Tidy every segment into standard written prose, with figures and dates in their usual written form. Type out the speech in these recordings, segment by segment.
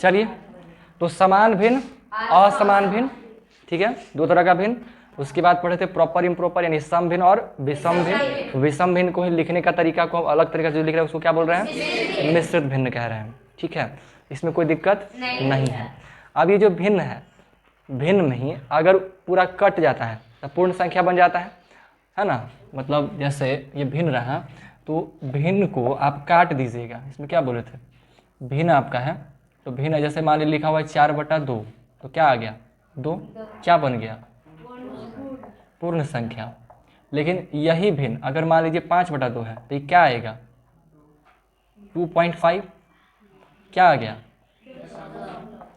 चलिए, तो समान भिन्न, असमान भिन्न, ठीक है, दो तरह का भिन्न। उसके बाद पढ़े थे प्रॉपर इम्प्रॉपर यानी सम भिन्न और विषम भिन्न। विषम भिन्न को ही लिखने का तरीका को अलग तरीका से जो लिख रहे हैं उसको क्या बोल रहे हैं, मिश्रित भिन्न कह रहे हैं, ठीक है, इसमें कोई दिक्कत नहीं है। अब ये जो भिन्न है, भिन्न में ही अगर पूरा कट जाता है तो पूर्ण संख्या बन जाता है ना। मतलब जैसे ये भिन्न रहा तो भिन्न को आप काट दीजिएगा, इसमें क्या बोले थे, भिन्न आपका है तो भिन्न जैसे मान लीजिए लिखा हुआ है 4/2, तो क्या आ गया 2, क्या बन गया पूर्ण संख्या। लेकिन यही भिन्न अगर मान लीजिए 5/2 है तो ये क्या आएगा 2.5, क्या आ गया,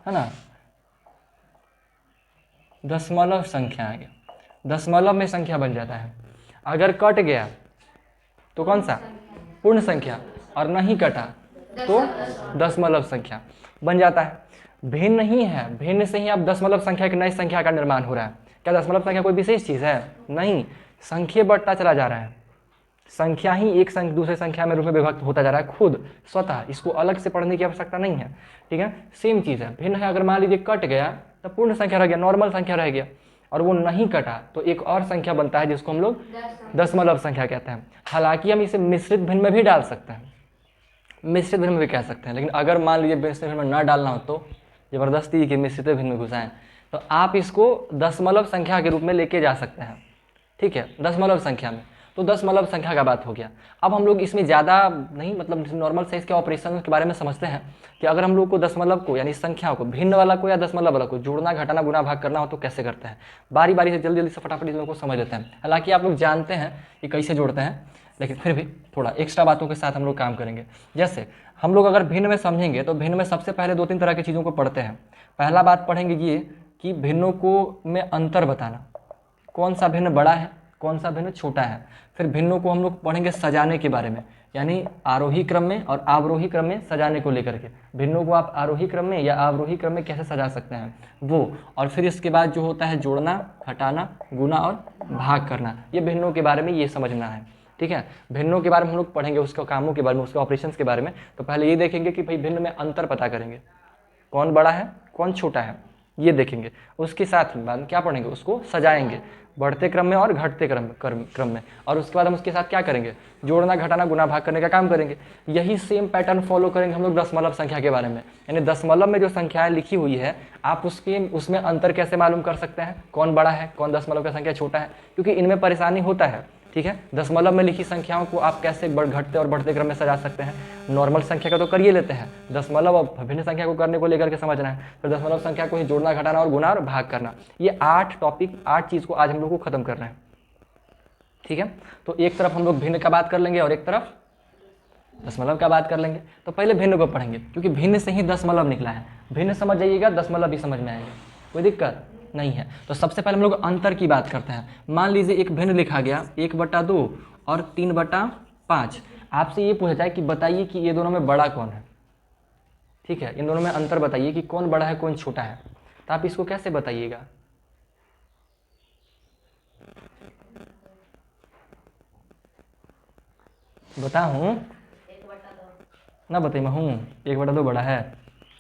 है ना, दशमलव संख्या आ गया, दशमलव में संख्या बन जाता है। अगर कट गया तो कौन सा पूर्ण संख्या, और नहीं कटा तो दशमलव संख्या बन जाता है। भिन्न नहीं है, भिन्न से ही आप दशमलव संख्या की नई संख्या का निर्माण हो रहा है। क्या दशमलव संख्या कोई विशेष चीज़ है, नहीं, संख्या बढ़ता चला जा रहा है, संख्या ही एक दूसरे संख्या में रूप में विभक्त होता जा रहा है खुद स्वतः, इसको अलग से पढ़ने की आवश्यकता नहीं है, ठीक है, सेम चीज़ है। भिन्न है, अगर मान लीजिए कट गया तो पूर्ण संख्या रह गया, नॉर्मल संख्या रह गया, और वो नहीं कटा तो एक और संख्या बनता है जिसको हम लोग दशमलव संख्या कहते हैं। हालांकि हम इसे मिश्रित भिन्न में भी डाल सकते हैं, मिश्रित भिन्न में भी कह सकते हैं, लेकिन अगर मान लीजिए मिश्रित भिन्न में ना डालना हो तो जबरदस्ती के मिश्रित भिन्न में घुसाएं तो आप इसको दशमलव संख्या के रूप में लेके जा सकते हैं, ठीक है, दशमलव संख्या में। तो दशमलव संख्या का बात हो गया। अब हम लोग इसमें ज़्यादा नहीं, मतलब नॉर्मल से इसके ऑपरेशन के बारे में समझते हैं कि अगर हम लोग को दशमलव को यानी संख्याओं को भिन्न वाला को या दशमलव वाला को जोड़ना, घटाना, गुना, भाग करना हो तो कैसे करते हैं, बारी बारी से जल्दी जल्दी से फटाफट इन लोगों को समझ लेते हैं। हालांकि आप लोग जानते हैं कि कैसे जोड़ते हैं, लेकिन फिर भी थोड़ा एक्स्ट्रा बातों के साथ हम लोग काम करेंगे। जैसे हम लोग अगर भिन्न में समझेंगे तो भिन्न में सबसे पहले 2-3 तरह की चीज़ों को पढ़ते हैं। पहला बात पढ़ेंगे ये कि भिन्नों को में अंतर बताना, कौन सा भिन्न बड़ा है, कौन सा भिन्न छोटा है। फिर भिन्नों को हम लोग पढ़ेंगे सजाने के बारे में, यानी आरोही क्रम में और अवरोही क्रम में सजाने को लेकर के, भिन्नों को आप आरोही क्रम में या अवरोही क्रम में कैसे सजा सकते हैं वो। और फिर इसके बाद जो होता है जोड़ना, घटाना, गुना और भाग करना, ये भिन्नों के बारे में ये समझना है, ठीक है। भिन्नों के बारे में हम लोग पढ़ेंगे, उसके कामों के बारे में, उसके ऑपरेशंस के बारे में। तो पहले ये देखेंगे कि भाई भिन्न में अंतर पता करेंगे, कौन बड़ा है कौन छोटा है, ये देखेंगे। उसके साथ बाद क्या पढ़ेंगे, उसको सजाएंगे बढ़ते क्रम में और घटते क्रम में। और उसके बाद हम उसके साथ क्या करेंगे, जोड़ना, घटाना, गुना, भाग करने का काम करेंगे। यही सेम पैटर्न फॉलो करेंगे हम लोग दशमलव संख्या के बारे में, यानी दशमलव में जो संख्याएं लिखी हुई है आप उसमें अंतर कैसे मालूम कर सकते हैं, कौन बड़ा है कौन दशमलव का संख्या छोटा है, क्योंकि इनमें परेशानी होता है, ठीक है। दशमलव में लिखी संख्याओं को आप कैसे घटते और बढ़ते क्रम में सजा सकते हैं। नॉर्मल संख्या का तो करिए लेते हैं, दशमलव और भिन्न संख्या को करने को लेकर के समझना है। फिर दशमलव संख्या को ही जोड़ना, घटाना और गुना और भाग करना, ये 8 टॉपिक, 8 चीज़ को आज हम लोग को खत्म करना है, ठीक है। तो एक तरफ हम लोग भिन्न का बात कर लेंगे और एक तरफ दशमलव का बात कर लेंगे। तो पहले भिन्न को पढ़ेंगे, क्योंकि भिन्न से ही दशमलव निकला है। भिन्न समझ जाइएगा, दशमलव भी समझ में आएगा, कोई दिक्कत नहीं है। तो सबसे पहले हम लोग अंतर की बात करते हैं। मान लीजिए एक भिन्न लिखा गया 1/2 और 3/5। आपसे ये पूछा जाए कि बताइए कि ये दोनों में बड़ा कौन है, ठीक है, इन दोनों में अंतर बताइए कि कौन बड़ा है कौन छोटा है। तो आप इसको कैसे बताइएगा, बताऊं ना, बताइए मैं हूँ 1/2 बड़ा है,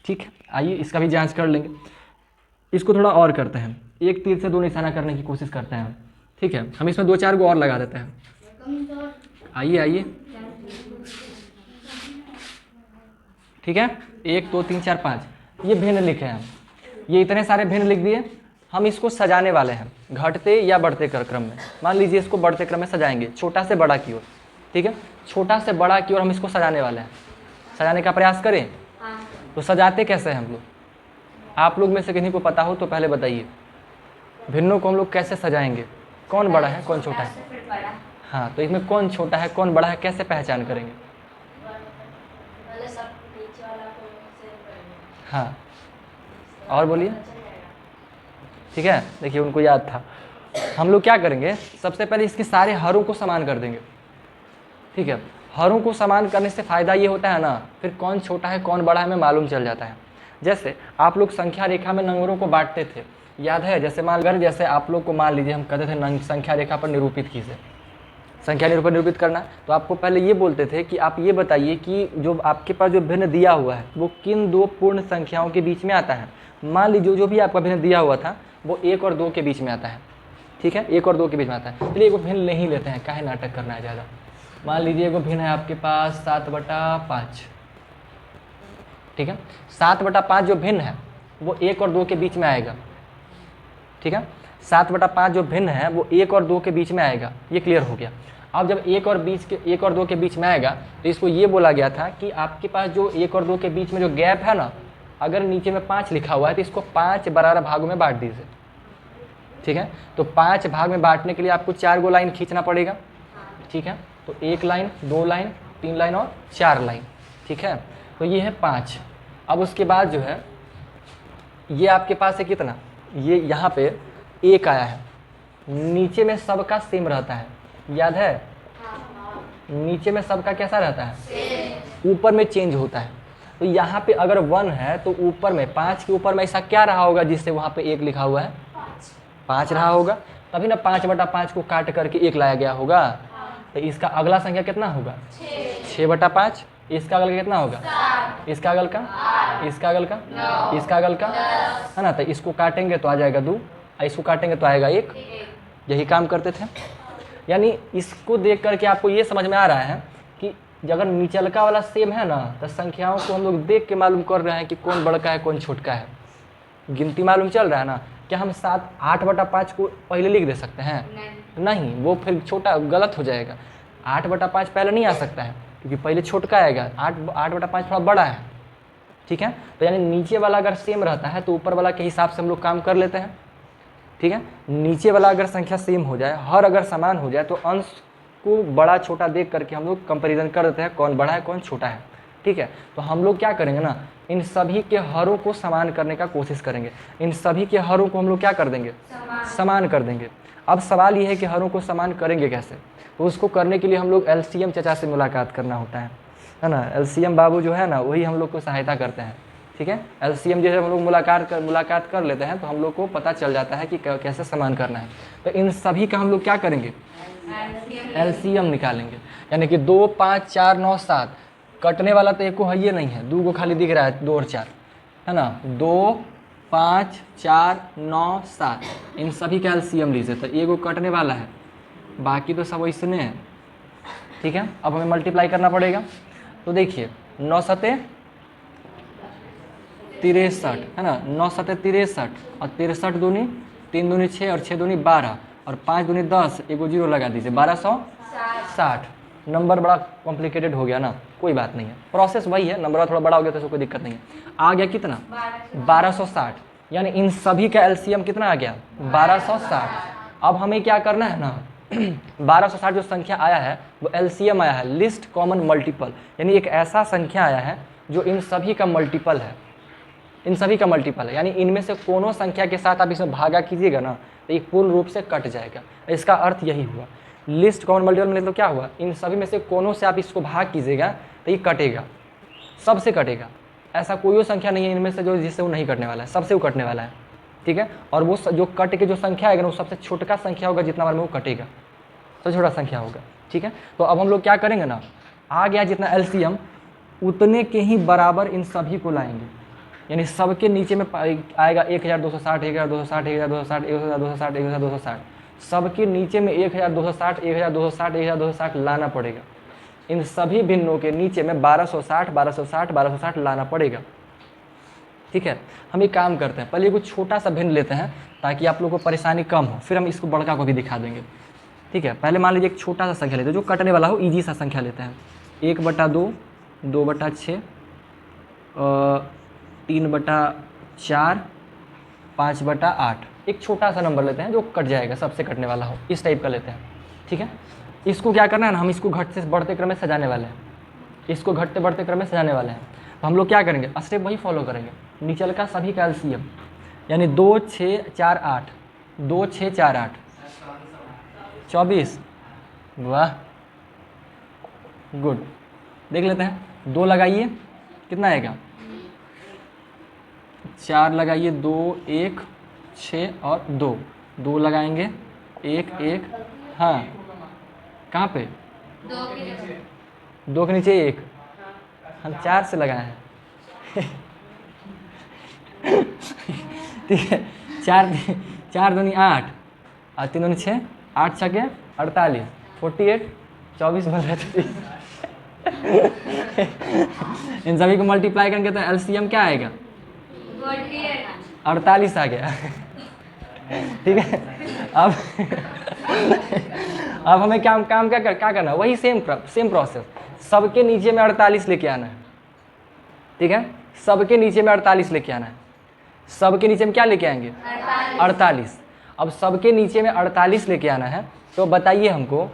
ठीक है। आइए इसका भी जांच कर लेंगे। इसको थोड़ा और करते हैं, एक तीर से 2 निशाना करने की कोशिश करते हैं, ठीक है। हम इसमें 2-4 को और लगा देते हैं। आइए आइए, ठीक है, 1 2 3 4 5 ये भिन्न लिखे हैं, ये इतने सारे भिन्न लिख दिए। हम इसको सजाने वाले हैं घटते या बढ़ते क्रम में। मान लीजिए इसको बढ़ते क्रम में सजाएंगे, छोटा से बड़ा की ओर, ठीक है, छोटा से बड़ा की ओर हम इसको सजाने वाले हैं। सजाने का प्रयास करें तो सजाते कैसे हैं हम लोग, आप लोग में से किसी को पता हो तो पहले बताइए, भिन्नों को हम लोग कैसे सजाएंगे, कौन बड़ा है कौन छोटा है। हाँ, तो इसमें कौन छोटा है कौन बड़ा है कैसे पहचान करेंगे। हाँ, और बोलिए, ठीक है। देखिए उनको याद था। हम लोग क्या करेंगे, सबसे पहले इसके सारे हरों को समान कर देंगे, ठीक है। हरों को समान करने से फ़ायदा ये होता है ना, फिर कौन छोटा है कौन बड़ा है हमें मालूम चल जाता है। जैसे आप लोग संख्या रेखा में नंबरों को बांटते थे, याद है, जैसे मान लीजिए आप लोग को मान लीजिए हम कहते थे संख्या रेखा पर निरूपित कीजिए, संख्या निरूपण निरूपित करना है। तो आपको पहले ये बोलते थे कि आप ये बताइए कि जो आपके पास जो भिन्न दिया हुआ है वो किन दो पूर्ण संख्याओं के बीच में आता है। मान लीजिए जो भी आपका भिन्न दिया हुआ था वो 1 और 2 के बीच में आता है, ठीक है, 1 और 2 के बीच में आता है। चलिए एगो भिन्न नहीं लेते हैं, काहे नाटक करना है ज़्यादा। मान लीजिए एगो भिन्न है आपके पास 7/5, ठीक है। 7/5 जो भिन्न है वो 1 और 2 के बीच में आएगा, ठीक है। 7/5 जो भिन्न है वो 1 और 2 के बीच में आएगा, ये क्लियर हो गया। अब जब 1 और 2 के बीच में आएगा तो इसको ये बोला गया था कि आपके पास जो 1 और 2 के बीच में जो गैप है ना, अगर नीचे में 5 लिखा हुआ है तो इसको 5 बराबर भागों में बांट दीजिए, ठीक है। तो 5 भाग में बांटने के लिए आपको 4 गो लाइन खींचना पड़ेगा, ठीक है। तो 1 लाइन, 2 लाइन, 3 लाइन और 4 लाइन, ठीक है। तो ये है 5। अब उसके बाद जो है ये आपके पास है कितना, ये यहाँ पे 1 आया है, नीचे में सबका सेम रहता है, याद है, नीचे में सबका कैसा रहता है, ऊपर में चेंज होता है। तो यहाँ पे अगर 1 है तो ऊपर में 5 के ऊपर में ऐसा क्या रहा होगा जिससे वहाँ पे 1 लिखा हुआ है, 5 रहा होगा, तभी ना 5/5 को काट करके 1 लाया गया होगा। तो इसका अगला संख्या कितना होगा, 6/5। इसका अगल का कितना होगा, इसका अगल का, इसका अगल का, इसका अगल का, है ना। तो इसको काटेंगे तो आ जाएगा 2, इसको काटेंगे तो आएगा 1। यही काम करते थे। यानी इसको देख करके आपको ये समझ में आ रहा है कि अगर निचलका वाला सेम है ना तो संख्याओं को हम लोग देख के मालूम कर रहे हैं कि कौन बड़का है कौन छोटका है। गिनती मालूम चल रहा है ना। क्या हम 8/5 को पहले लिख दे सकते हैं, नहीं, वो फिर छोटा गलत हो जाएगा। 8/5 पहले नहीं आ सकता है क्योंकि पहले छोटका आएगा, 8/5 थोड़ा बड़ा है, ठीक है। तो यानी नीचे वाला अगर सेम रहता है तो ऊपर वाला के हिसाब से हम लोग काम कर लेते हैं, ठीक है। नीचे वाला अगर संख्या सेम हो जाए, हर अगर समान हो जाए तो अंश को बड़ा छोटा देख करके हम लोग कंपैरिजन कर देते हैं कौन बड़ा है कौन छोटा है, ठीक है। तो हम लोग क्या करेंगे ना, इन सभी के हरों को समान करने का कोशिश करेंगे। इन सभी के हरों को हम लोग क्या कर देंगे, समान कर देंगे। अब सवाल ये है कि हरों को समान करेंगे कैसे, तो उसको करने के लिए हम लोग एलसीएम चचा से मुलाकात करना होता है ना। एलसीएम बाबू जो है ना वही हम लोग को सहायता करते हैं, ठीक है। एलसीएम जैसे हम लोग मुलाकात कर लेते हैं तो हम लोग को पता चल जाता है कि कैसे समान करना है। तो इन सभी का हम लोग क्या करेंगे, एलसीएम निकालेंगे। यानी कि 2, 5, 4, 9, 7 कटने वाला तो एक को है, ये नहीं है, 2 को खाली दिख रहा है, 2 और 4, है ना। 2, 5, 4, 9, 7 इन सभी का एलसीएम लीजिए तो एक को कटने वाला है, बाकी तो सब इसने है, ठीक है। अब हमें मल्टीप्लाई करना पड़ेगा। तो देखिए 9 सते 63, है ना, 9 सते 63 और 63 दूनी 3 दूनी 6 और 6 दूनी 12 और 5 दूनी 10, एगो 0 लगा दीजिए, 1260। नंबर बड़ा कॉम्प्लिकेटेड हो गया ना, कोई बात नहीं है, प्रोसेस वही है, नंबर थोड़ा बड़ा हो गया तो कोई दिक्कत नहीं है। आ गया कितना, 1260। यानी इन सभी का एलसीएम कितना आ गया, 1260। अब हमें क्या करना है ना 1260 जो संख्या आया है वो एलसीएम आया है, लिस्ट कॉमन मल्टीपल। यानी एक ऐसा संख्या आया है जो इन सभी का मल्टीपल है, इन सभी का मल्टीपल है। यानी इनमें से कोनो संख्या के साथ आप इसमें भागा कीजिएगा ना तो ये पूर्ण रूप से कट जाएगा। इसका अर्थ यही हुआ, लिस्ट कॉमन मल्टीपल में तो क्या हुआ, इन सभी में से कोनो से आप इसको भाग कीजिएगा तो ये कटेगा, सबसे कटेगा। ऐसा कोई संख्या नहीं है इनमें से जो जिससे वो नहीं कटने वाला है, सबसे वो कटने वाला है, ठीक है। और वो जो कट के जो संख्या आएगा ना वो सबसे छोटा संख्या होगा, जितना बार में वो कटेगा सबसे छोटा संख्या होगा, ठीक है। तो अब हम लोग क्या करेंगे ना, आ गया जितना एलसीएम उतने के ही बराबर इन सभी को लाएंगे। यानी सबके नीचे में आएगा 1260, 1260, 1260, 1260, 1260, सबके नीचे में 1260, 1260, 1260 लाना पड़ेगा। इन सभी भिन्नों के नीचे में 1260, 1260, 1260 लाना पड़ेगा, ठीक है। हम एक काम करते हैं, पहले कुछ छोटा सा भिन्न लेते हैं ताकि आप लोगों को परेशानी कम हो, फिर हम इसको बड़का को भी दिखा देंगे, ठीक है। पहले मान लीजिए एक छोटा सा संख्या लेते हैं जो कटने वाला हो, ईजी सा संख्या लेते हैं। 1/2, 2/6, 3/4, 5/8। एक छोटा सा नंबर लेते हैं जो कट जाएगा, सबसे कटने वाला हो, इस टाइप का लेते हैं, ठीक है। इसको क्या करना है ना, हम इसको घटते बढ़ते क्रम में सजाने वाले हैं, इसको घटते बढ़ते क्रम में सजाने वाले हैं। तो हम लोग क्या करेंगे, स्टेप वही फॉलो करेंगे, नीचल का सभी का एलसीएम। यानी 2, 6, 4, 8, 2, 6, 4, 8, 24। वाह, गुड। देख लेते हैं, 2 लगाइए कितना आएगा, 4 लगाइए, 2, 1, 6 और 2 लगाएंगे, 1, 1, हाँ कहाँ पे? 2 के नीचे 1, हम 4 से लगाए हैं। ठीक है, 4 दूनी 8 और 3 दूनी 6, 8 छके 48, 48, 24 बन रहे थे। इन सभी को मल्टीप्लाई करेंगे तो एलसीएम क्या आएगा? 48 आ गया। ठीक है, अब हमें काम क्या करना है? वही सेम प्रोसेस, सबके नीचे में 48 लेके आना है। ठीक है, सबके नीचे में 48 लेके आना है। सबके नीचे में क्या लेके आएंगे? 48। अब सबके नीचे में 48 लेके आना है, तो बताइए हमको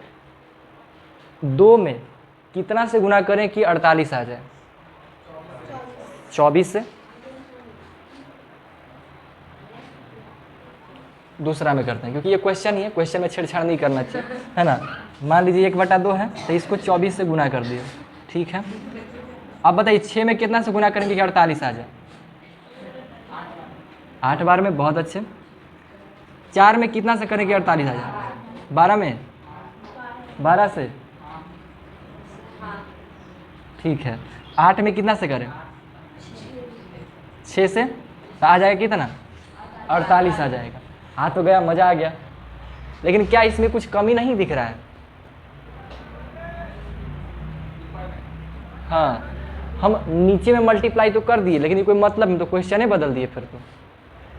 2 में कितना से गुना करें कि 48 आ जाए? 24 से। दूसरा में करते हैं, क्योंकि ये क्वेश्चन ही है, क्वेश्चन में छेड़छाड़ नहीं करना चाहिए, है ना। मान लीजिए 1/2 है, तो इसको 24 से गुना कर दिए। ठीक है, अब बताइए 6 में कितना से गुना करेंगे कि 48 आ जाए? 8 बार में, बहुत अच्छे। 4 में कितना से करेंगे 48 आ जाए? 12 में, 12 से। ठीक है, 8 में कितना से करें? 6 से, तो आ जाएगा कितना? 48 आ जाएगा। हाँ तो गया, मज़ा आ गया। लेकिन क्या इसमें कुछ कमी नहीं दिख रहा है? हाँ, हम नीचे में मल्टीप्लाई तो कर दिए, लेकिन ये कोई मतलब नहीं, तो क्वेश्चन ही बदल दिए। फिर तो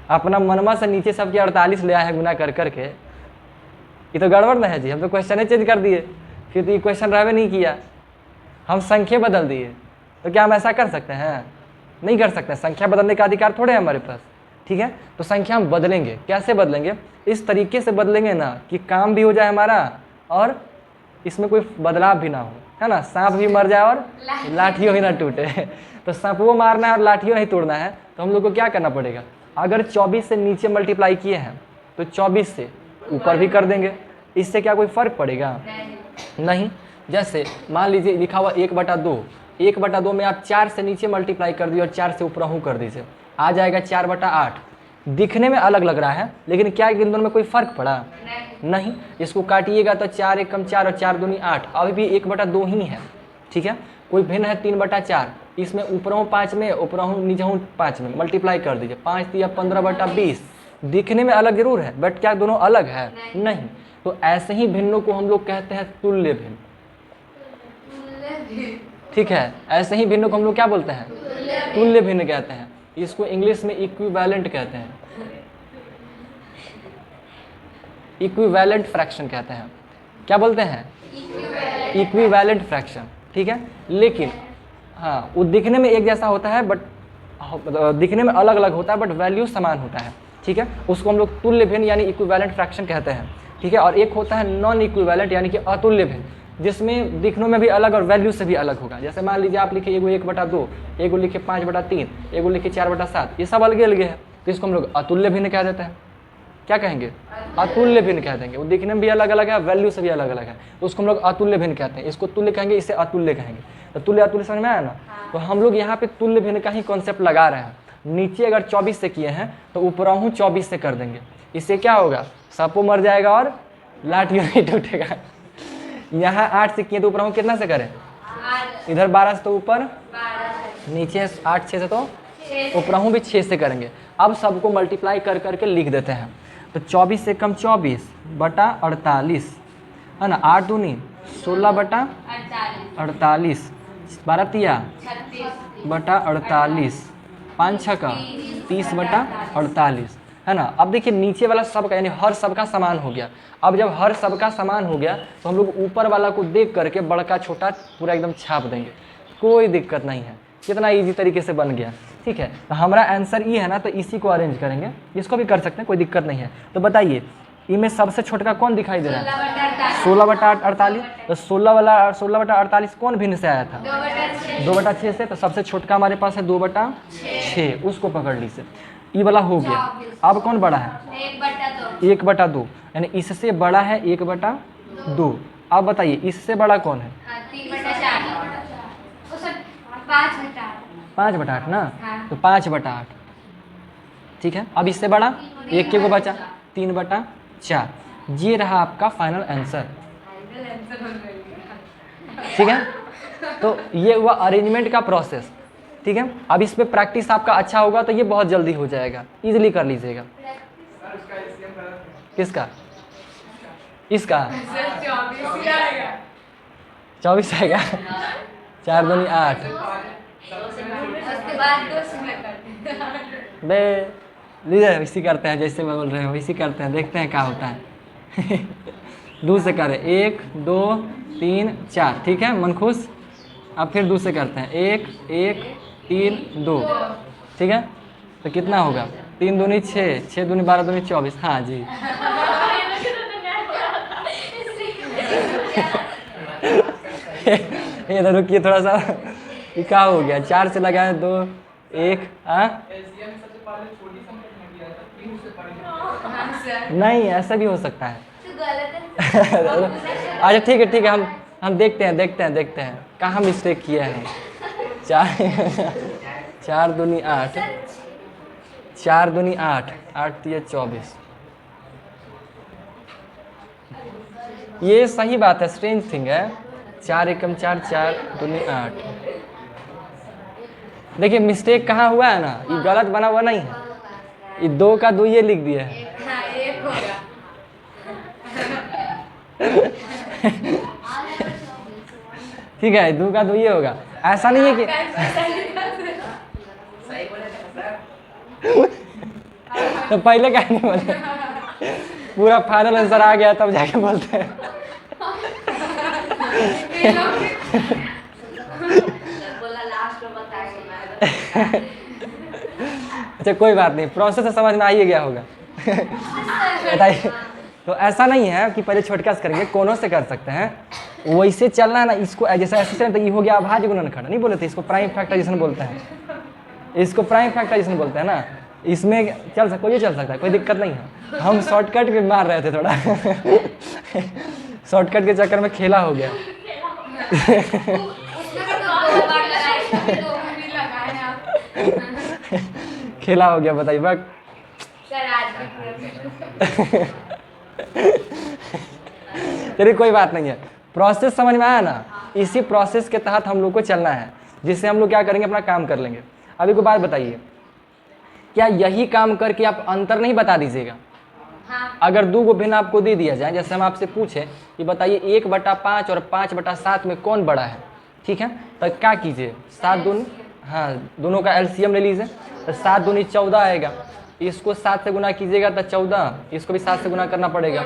अपना मनवा से नीचे सबके 48 ले आया है गुना कर करके, ये तो गड़बड़ ना है जी। हम तो क्वेश्चन ही चेंज कर दिए, फिर तो ये क्वेश्चन रहवे नहीं किया, हम संख्या बदल दिए। तो क्या हम ऐसा कर सकते हैं? नहीं कर सकते। संख्या बदलने का अधिकार थोड़े है हमारे पास। ठीक है, तो संख्या हम बदलेंगे। कैसे बदलेंगे? इस तरीके से बदलेंगे ना कि काम भी हो जाए हमारा और इसमें कोई बदलाव भी ना हो, है ना। सांप भी मर जाए और लाठियों भी ना टूटे। तो सांपों मारना है और लाठियों नहीं तोड़ना है, तो हम लोग को क्या करना पड़ेगा? अगर 24 से नीचे मल्टीप्लाई किए हैं तो 24 से ऊपर भी कर देंगे। इससे क्या कोई फर्क पड़ेगा? नहीं। जैसे मान लीजिए लिखा हुआ 1/2, 1/2 में आप 4 से नीचे मल्टीप्लाई कर दिए और 4 से ऊपर कर दीजिए, आ जाएगा 4/8। दिखने में अलग लग रहा है, लेकिन क्या इन दोनों में कोई फर्क पड़ा? नहीं। इसको काटिएगा तो 4 1 कम 4 और 4 दूनी 8, अभी भी 1/2 ही है। ठीक है, कोई भिन्न है 3/4, इसमें ऊपर 5 में, ऊपर नीचे 5 में मल्टीप्लाई कर दीजिए, 5 दिया 15/20। दिखने में अलग जरूर है, बट क्या दोनों अलग है? नहीं। तो ऐसे ही भिन्नों को हम लोग कहते हैं तुल्य भिन्न। ठीक है, ऐसे ही भिन्नों को हम लोग क्या बोलते हैं? तुल्य भिन्न कहते हैं। इसको इंग्लिश में इक्विवेलेंट कहते हैं, इक्विवेलेंट फ्रैक्शन कहते हैं। क्या बोलते हैं? Equivalent fraction. ठीक है, लेकिन हाँ, वो दिखने में एक जैसा होता है, बट दिखने में अलग अलग होता है, बट वैल्यू समान होता है। ठीक है, उसको हम लोग तुल्य भिन्न यानी इक्विवेलेंट फ्रैक्शन कहते हैं। ठीक है, और एक होता है नॉन इक्विवेलेंट यानी कि अतुल्य भिन्न, जिसमें दिखने में भी अलग और वैल्यू से भी अलग होगा। जैसे मान लीजिए आप लिखे एगो 1/2, एगो लिखे 5/3, एगो लिखे 4/7, ये सब अलगे अलगे है, तो इसको हम लोग अतुल्य भिन्न कह देते हैं। क्या कहेंगे? अतुल्य भिन्न कह देंगे। वो दिखने में भी अलग अलग है, वैल्यू से भी अलग अलग है, तो उसको हम लोग अतुल्य भिन्न कहते हैं। इसको तुल्य कहेंगे, इसे अतुल्य कहेंगे। तो तुल्य अतुल्य समझ में आया ना? तो हम लोग यहाँ पे तुल्य भिन्न का ही कॉन्सेप्ट लगा रहे हैं। नीचे अगर 24 से किए हैं तो ऊपरहू 24 से कर देंगे। इससे क्या होगा? सांपों मर जाएगा और लाठियों नहीं टूटेगा। यहाँ 8 से किए तो ऊपरहू कितना से करें? इधर 12 से तो ऊपर, नीचे 8 6 से तो ऊपरहू भी 6 से करेंगे। अब सबको मल्टीप्लाई कर करके लिख देते हैं। तो 24 से कम 24/48 है ना। 8 दूनी 16/48, 12 तिया 36/48, 5 छक्का 30/48 है ना। अब देखिए नीचे वाला सबका यानी हर सबका समान हो गया। अब जब हर सबका समान हो गया तो हम लोग ऊपर वाला को देख करके बड़का छोटा पूरा एकदम छाप देंगे, कोई दिक्कत नहीं है। कितना इजी तरीके से बन गया। ठीक है, तो हमारा आंसर ये है ना, तो इसी को अरेंज करेंगे। इसको भी कर सकते हैं, कोई दिक्कत नहीं है। तो बताइए इनमें सबसे छोटा कौन दिखाई दे रहा है? 16/48। तो 16/48 कौन भिन्न से आया था? 2/6 से। तो सबसे छोटका हमारे पास है 2/6, उसको पकड़ लीजिए। ये वाला हो गया। अब कौन बड़ा है? 1/2, यानी इससे बड़ा है 1/2। अब बताइए इससे बड़ा कौन है? 5/8 ना। तो 5/8। ठीक है, अब इससे बड़ा 1 के को बचा 3/4। ये रहा आपका फाइनल आंसर। ठीक है, तो ये हुआ अरेंजमेंट का प्रोसेस। ठीक है, अब इस पे प्रैक्टिस आपका अच्छा होगा तो ये बहुत जल्दी हो जाएगा, इजीली कर लीजिएगा। किसका? इसका 24 आएगा। 4 दूनी 8। बे लीजिए, इसी करते हैं जैसे मैं बोल रहे हो, इसी करते हैं, देखते हैं क्या होता है। 2 से करें, 1 2 3 4। ठीक है, मन खुश। अब फिर 2 से करते हैं, 1 1 3 2। ठीक है, तो कितना होगा? 3 दूनी 6, 6 दूनी 12 दूनी 24। हाँ जी। ये तो रुकिए थोड़ा सा, ये क्या हो गया? 4 से लगाए 2 1। हाँ नहीं, ऐसा भी हो सकता है। अच्छा ठीक है, ठीक है, हम देखते हैं कहाँ मिस्टेक किया है। 4 दूनी 8, 4 दूनी 8, 8 3 24। ये सही बात है, स्ट्रेंज थिंग है। 4 एकम 4, 4 दूनी 8। देखिए मिस्टेक कहाँ हुआ है ना, ये गलत बना हुआ नहीं है, ये 2 का 2 ये लिख दिया है। ठीक है, 2 का 2 ये होगा, ऐसा नहीं है कि तो पहले क्या नहीं बोले, पूरा फाइनल आंसर आ गया तब जाके बोलते हैं। अच्छा कोई बात नहीं, प्रोसेस समझ में आ ही गया होगा। बताइए, तो ऐसा नहीं है कि पहले छोटका से करेंगे, कोनों से कर सकते हैं। वैसे चलना है ना, इसको जैसे ऐसे तो ये हो गया अभाज्य गुणनखंड, नहीं बोले थे इसको प्राइम फैक्टराइजेशन बोलते हैं, इसको प्राइम फैक्टराइजेशन बोलते हैं ना। इसमें चल सकता, कोई चल सकता है, कोई दिक्कत नहीं है। हम शॉर्टकट भी मार रहे थे थोड़ा। शॉर्टकट के चक्कर में खेला हो गया। खेला हो गया, बताइए बक। चलिए कोई बात नहीं है, प्रोसेस समझ में आया ना। इसी प्रोसेस के तहत हम लोग को चलना है, जिससे हम लोग क्या करेंगे, अपना काम कर लेंगे। अभी कोई बात बताइए, क्या यही काम करके आप अंतर नहीं बता दीजिएगा? हाँ। अगर 2 को भिन्न आपको दे दिया जाए, जैसे हम आपसे पूछे कि बताइए 1/5 और 5/7 में कौन बड़ा है, ठीक है, तो क्या कीजिए, 7 दूनी, हाँ दोनों का एलसीएम ले लीजिए, तो 7 दूनी 14 आएगा। इसको 7 से गुना कीजिएगा तो 14, इसको भी 7 से गुना करना पड़ेगा,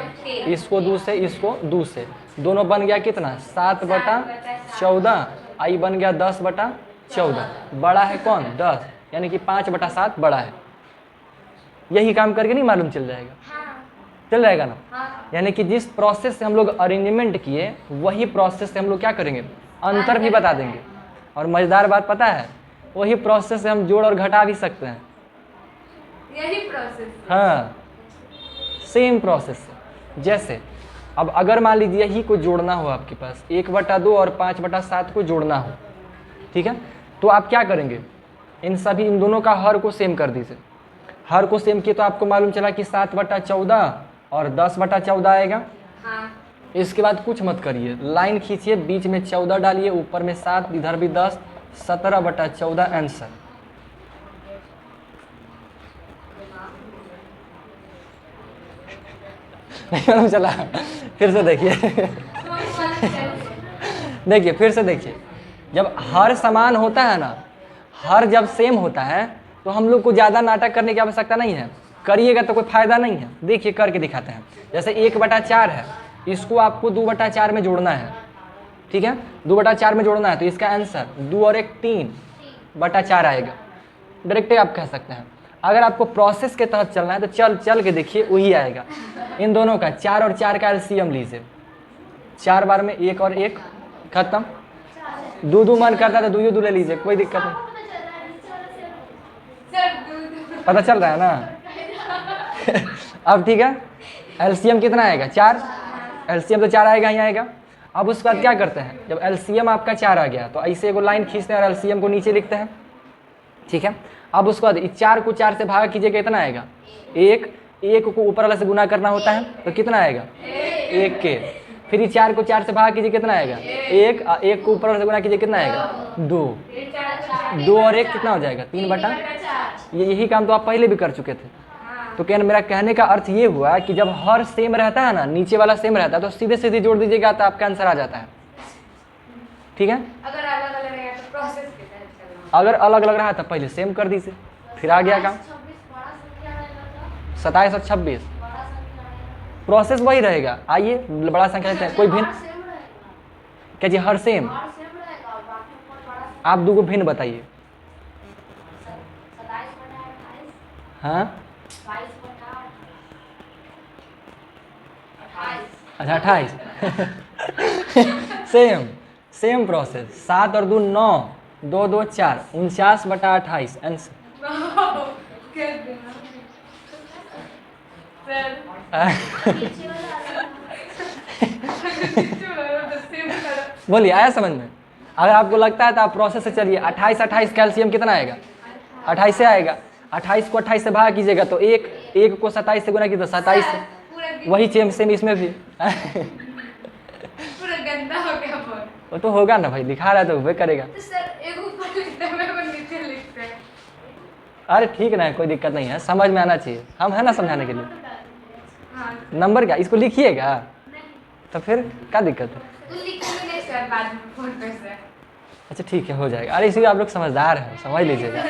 इसको 2 से, इसको 2 से, दोनों बन गया कितना, 7/14, आई बन गया 10/14। बड़ा है कौन, 10, यानी कि 5/7 बड़ा है। यही काम करके नहीं मालूम चल जाएगा? हाँ। चल जाएगा ना? हाँ। यानी कि जिस प्रोसेस से हम लोग अरेंजमेंट किए, वही प्रोसेस से हम लोग क्या करेंगे, अंतर भी बता देंगे। और मजेदार बात पता है, वही प्रोसेस से हम जोड़ और घटा भी सकते हैं। यही प्रोसेस? हाँ, सेम प्रोसेस। जैसे अब अगर मान लीजिए यही को जोड़ना हो, आपके पास 1/2 और 5/7 को जोड़ना हो, ठीक है, तो आप क्या करेंगे, इन दोनों का हर को सेम कर दीजिए। हर को सेम किए तो आपको मालूम चला कि 7/14 और 10/14 आएगा। हाँ। इसके बाद कुछ मत करिए, लाइन खींचिए, बीच में 14 डालिए, ऊपर में 7, इधर भी 10, 17/14 आंसर। नहीं मालूम चला? फिर से देखिए। देखिए फिर से देखिए, जब हर समान होता है ना, हर जब सेम होता है तो हम लोग को ज़्यादा नाटक करने की आवश्यकता नहीं है, करिएगा तो कोई फायदा नहीं है। देखिए करके दिखाते हैं, जैसे 1/4 है, इसको आपको 2/4 में जोड़ना है, ठीक है, 2/4 में जोड़ना है, तो इसका आंसर 2 और 1 3/4 आएगा। डायरेक्ट आप कह सकते हैं। अगर आपको प्रोसेस के तहत चलना है तो चल के देखिए, वही आएगा। इन दोनों का 4 और 4 का एलसीएम लीजिए, 4 बार में 1 और 1 खत्म, 2 मन करता है तो 2 ले लीजिए, कोई दिक्कत नहीं। पता चल रहा है ना? अब ठीक है, एलसीएम कितना आएगा, 4, एलसीएम तो 4 आएगा, ही आएगा। अब उसके बाद क्या करते हैं, जब एलसीएम आपका 4 आ गया तो ऐसे एगो लाइन खींचते हैं और एलसीएम को नीचे लिखते हैं, ठीक है। अब उसके बाद 4 को 4 से भाग कीजिएगा, कितना आएगा, 1 को ऊपर वाला से गुना करना होता है तो कितना आएगा, 1 के। फिर ये 4 को 4 से भाग कीजिए, कितना आएगा 1, 1 को ऊपर से गुना कीजिए, कितना आएगा 2, 2 और 1 कितना हो जाएगा 3/। यही काम तो आप पहले भी कर चुके थे। तो मेरा कहने का अर्थ ये हुआ कि जब हर सेम रहता है ना, नीचे वाला सेम रहता है, तो सीधे सीधे जोड़ दीजिएगा तो आपका आंसर आ जाता है। ठीक है, अगर अलग अलग रहेगा तो प्रोसेस के तहत चलना। अगर अलग अलग रहा तो पहले सेम कर दीजिए, फिर आ गया काम। 27 और 26 प्रोसेस वही रहेगा। आइए बड़ा संख्या लेते हैं, कोई भिन्न क्या जी? हर सेम। आप 2 को भिन्न बताइए। हाँ अच्छा 28 सेम प्रोसेस। 7 और 2 9, 2 2 4, 49/28 आंसर। बोलिए, आया समझ में? अगर आपको लगता है तो आप प्रोसेस से चलिए। 28 28 कैल्शियम कितना आएगा? 28 से आएगा। 28 को 28 से भाग कीजिएगा तो 1 को 27 से गुना कीजिए तो 27 से। वही सेम इसमें भी। पूरा गंदा हो गया बहुत। वो तो होगा ना भाई, दिखा रहा है तो वे करेगा। तो सर एक ऊपर लिखते हैं, मैं नीचे लिखते हैं। अरे ठीक ना है, कोई दिक्कत नहीं है, समझ में आना चाहिए, हम है ना समझाने के लिए। हाँ नंबर क्या इसको लिखिएगा तो फिर क्या दिक्कत है? तो लिखेंगे नहीं सर, बाद में फोन पे से। अच्छा ठीक है, हो जाएगा। अरे इसलिए आप लोग समझदार हैं, समझ लीजिएगा।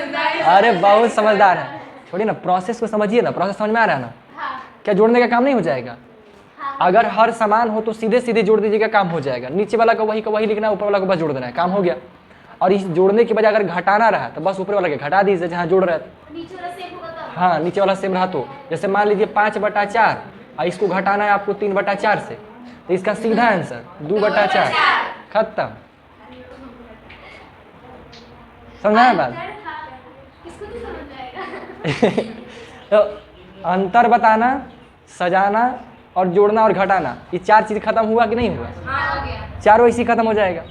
अरे बहुत समझदार है। छोड़िए ना, प्रोसेस को समझिए ना, प्रोसेस समझ में आ रहा है ना? क्या जोड़ने का काम नहीं हो जाएगा? अगर हर समान हो तो सीधे सीधे जोड़ दीजिएगा, काम हो जाएगा। नीचे वाला को वही लिखना है, ऊपर वाला को बस जोड़ देना है, काम हो गया। और इस जोड़ने की बजाय अगर घटाना रहा तो बस ऊपर वाला के घटा दीजिए जहाँ जोड़ रहा है। हाँ, नीचे वाला सेम रहा तो जैसे मान लीजिए 5/4 और इसको घटाना है आपको 3/4 से, तो इसका सीधा आंसर 2/4 खत्म। समझा है बात? तो अंतर बताना, सजाना और जोड़ना और घटाना, ये 4 चीज खत्म हुआ कि नहीं हुआ? हाँ हो गया। चारों इसी खत्म हो जाएगा।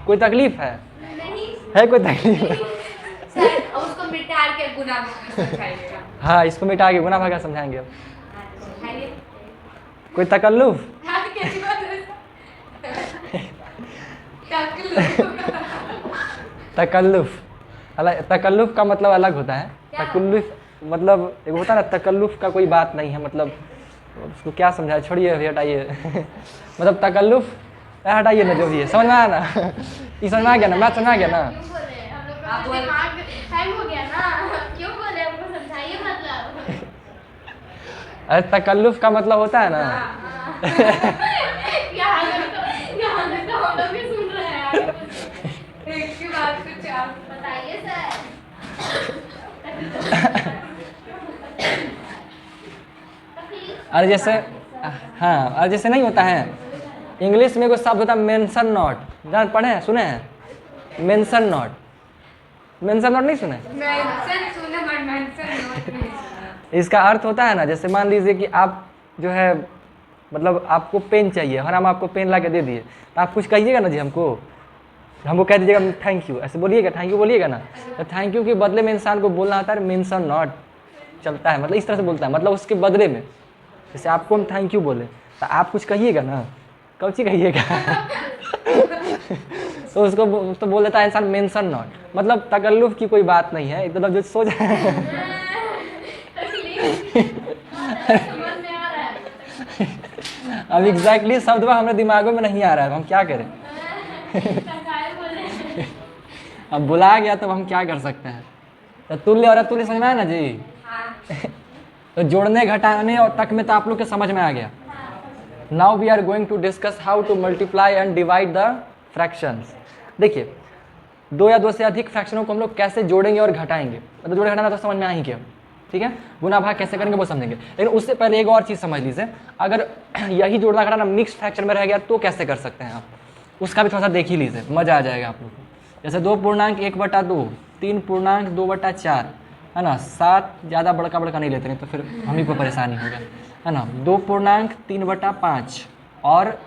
कोई तकलीफ है? नहीं है कोई तकलीफ? सर, उसको मिटा के गुना भागा सिखाइएगा। हाँ, इसको मिटा के गुना भागा समझाएंगे अब। सिखाइए। कोई तकल्लुफ? हाँ, कैसी बात है? तकल्लुफ। तकल्लुफ अलग, तकल्लुफ का मतलब अलग होता है। तकल्लुफ मतलब एक होता है ना, तकल्लुफ का कोई बात नहीं है, मतलब उसको क्या समझाए, छोड़िए हटाइए। मतलब तकल्लुफ हटाइए ना, जो भी है समझ में आया ना? ये समझ में आ गया ना? मैथ समझ में आ गया ना? हम लोग का दिमाग हैंग हो गया ना, क्यों बोले हमको समझाइए मतलब। अरे तकल्लुफ का मतलब होता है ना, यहाँ तक तो हम लोग भी सुन रहे हैं। एक की बात कुछ आप बताइए सर। अरे जैसे, हाँ, अरे जैसे नहीं होता है इंग्लिश में कोई शब्द होता है मेंशन नॉट, जान पढ़े हैं, सुने हैं? मेंशन नॉट, मेंशन नॉट नहीं सुने? मेंशन सुने बट मेंशन नोट नहीं सुना। इसका अर्थ होता है ना, जैसे मान लीजिए कि आप जो है मतलब आपको पेन चाहिए और हम आपको पेन ला के दे दिए, तो आप कुछ कहिएगा ना जी, हमको कह दीजिएगा थैंक यू, ऐसे बोलिएगा, थैंक यू बोलिएगा ना। तो थैंक यू के बदले में इंसान को बोलना होता है मेंशन नॉट, चलता है, मतलब इस तरह से बोलता है, मतलब उसके बदले में। जैसे आपको हम थैंक यू बोले तो आप कुछ कहिएगा ना, कौन सी कहिएगा? तो उसको तो बोल देता है इंसान मेंशन नॉट, मतलब तकल्लुफ की कोई बात नहीं है, मतलब जो सोच अब एग्जैक्टली शब्द हमारे दिमागों में नहीं आ रहा है, हम क्या करें? अब बुला गया तो हम क्या कर सकते हैं? तो तुल्य और अतुल्य समझ में आया ना जी? तो जोड़ने घटाने और तक में तो आप लोग के समझ में आ गया। Now we are going to discuss how to multiply and divide the fractions. देखिए, 2 या 2 से अधिक फ्रैक्शनों को हम लोग कैसे जोड़ेंगे और घटाएंगे, मतलब जोड़े घटाना तो समझ में आ ही गया, ठीक है? गुना भाग कैसे करेंगे वो समझेंगे, लेकिन उससे पहले एक और चीज़ समझ लीजिए, अगर यही जोड़ना घटाना मिक्स फ्रैक्शन में रह गया तो कैसे कर सकते हैं आप, उसका भी थोड़ा सा देख ही लीजिए, मज़ा आ जाएगा आप लोग को। जैसे 2.1/2, 3.2/4, है ना, 7 ज़्यादा बड़का नहीं लेते हैं तो फिर हम ही को परेशानी होगा, है ना। 2.3/5 और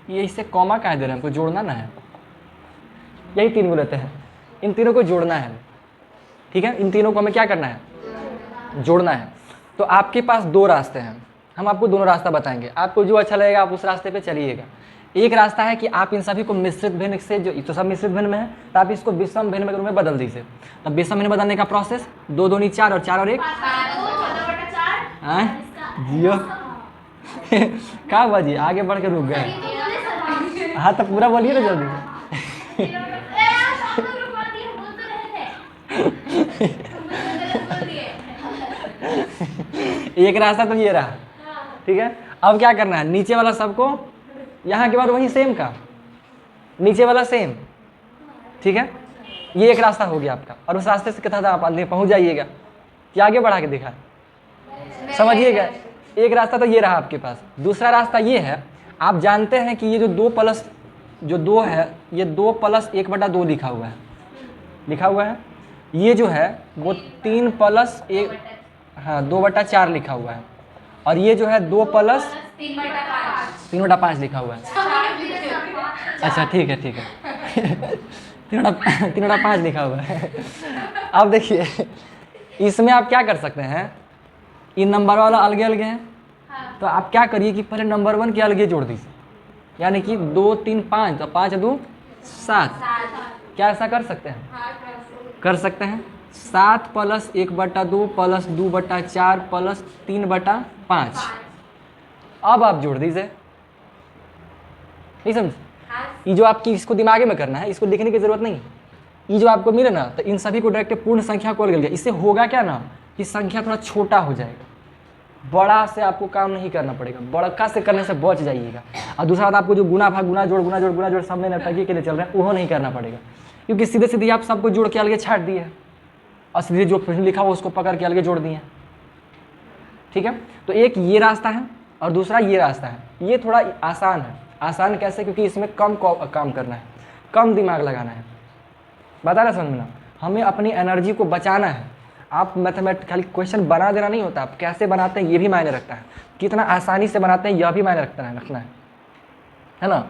ये इससे कॉमा कह दे रहे हैं, हमको जोड़ना ना है, यही 3 को लेते हैं, इन तीनों को जोड़ना है, ठीक है? इन तीनों को हमें क्या करना है? जोड़ना है। तो आपके पास 2 रास्ते हैं, हम आपको दोनों रास्ता बताएंगे, आपको जो अच्छा लगेगा आप उस रास्ते पे चलिएगा। एक रास्ता है कि आप इन सभी को मिश्रित भिन्न से, जो तो सब मिश्रित भिन्न में है, तो आप इसको विषम भिन्न में बदल दीजिए। तब विषम भिन्न बदलने का प्रोसेस 2 दूनी 4 और 4 और 1 जियो क्या हुआ जी, आगे बढ़ के रुक गए। हाँ तो पूरा बोलिए ना जल्दी। एक रास्ता तो ये रहा, ठीक है। अब क्या करना है, नीचे वाला सबको यहाँ के बाद वही सेम का, नीचे वाला सेम, ठीक है। ये एक रास्ता हो गया आपका, और उस रास्ते से कहता था आप अंधे पहुँच जाइएगा कि आगे बढ़ा के दिखा, समझिएगा। एक रास्ता तो ये रहा आपके पास। दूसरा रास्ता ये है, आप जानते हैं कि ये जो 2 प्लस जो 2 है, ये 2 + 1/2 लिखा हुआ है, लिखा हुआ है। ये जो है वो 3 + 1, हाँ 2/4 लिखा हुआ है। और ये जो है 2 + 3/5 लिखा हुआ है। अच्छा ठीक है, ठीक है। 3/5 लिखा हुआ है। अब देखिए इसमें आप क्या कर सकते हैं, ये नंबर वाला अलग अलग है, तो आप क्या करिए कि पहले नंबर 1 के अलग जोड़ दीजिए, यानी कि 2 3 5, तो 5 2 7। क्या ऐसा कर सकते हैं? कर सकते हैं। 7 + 1/2 + 2/4 + 3/5। अब आप जोड़ दीजिए, नहीं समझ? ये जो आपकी इसको दिमागे में करना है, इसको लिखने की जरूरत नहीं। ये जो आपको मिले ना, तो इन सभी को डायरेक्ट पूर्ण संख्या को अलग गया। इससे होगा क्या ना कि संख्या थोड़ा छोटा हो जाएगा, बड़ा से आपको काम नहीं करना पड़ेगा, बड़का से करने से बच जाइएगा। और दूसरा बात, आपको जो गुना भाग गुना जोड़ सब में नटकी के लिए चल रहा है वो नहीं करना पड़ेगा, क्योंकि सीधे सीधे आप सबको जोड़ के अलगे छाट दिए और सीधे जो प्रश्न लिखा हुआ उसको पकड़ के अलगे जोड़ दिए, ठीक है। तो एक ये रास्ता है और दूसरा ये रास्ता है। ये थोड़ा आसान है। आसान कैसे? क्योंकि इसमें कम काम करना है, कम दिमाग लगाना है। बता रहा समझ में ना, हमें अपनी एनर्जी को बचाना है। आप मैथमेटिक्स खाली क्वेश्चन बना देना नहीं होता, आप कैसे बनाते हैं ये भी मायने रखता है, कितना आसानी से बनाते हैं यह भी मायने रखना है ना।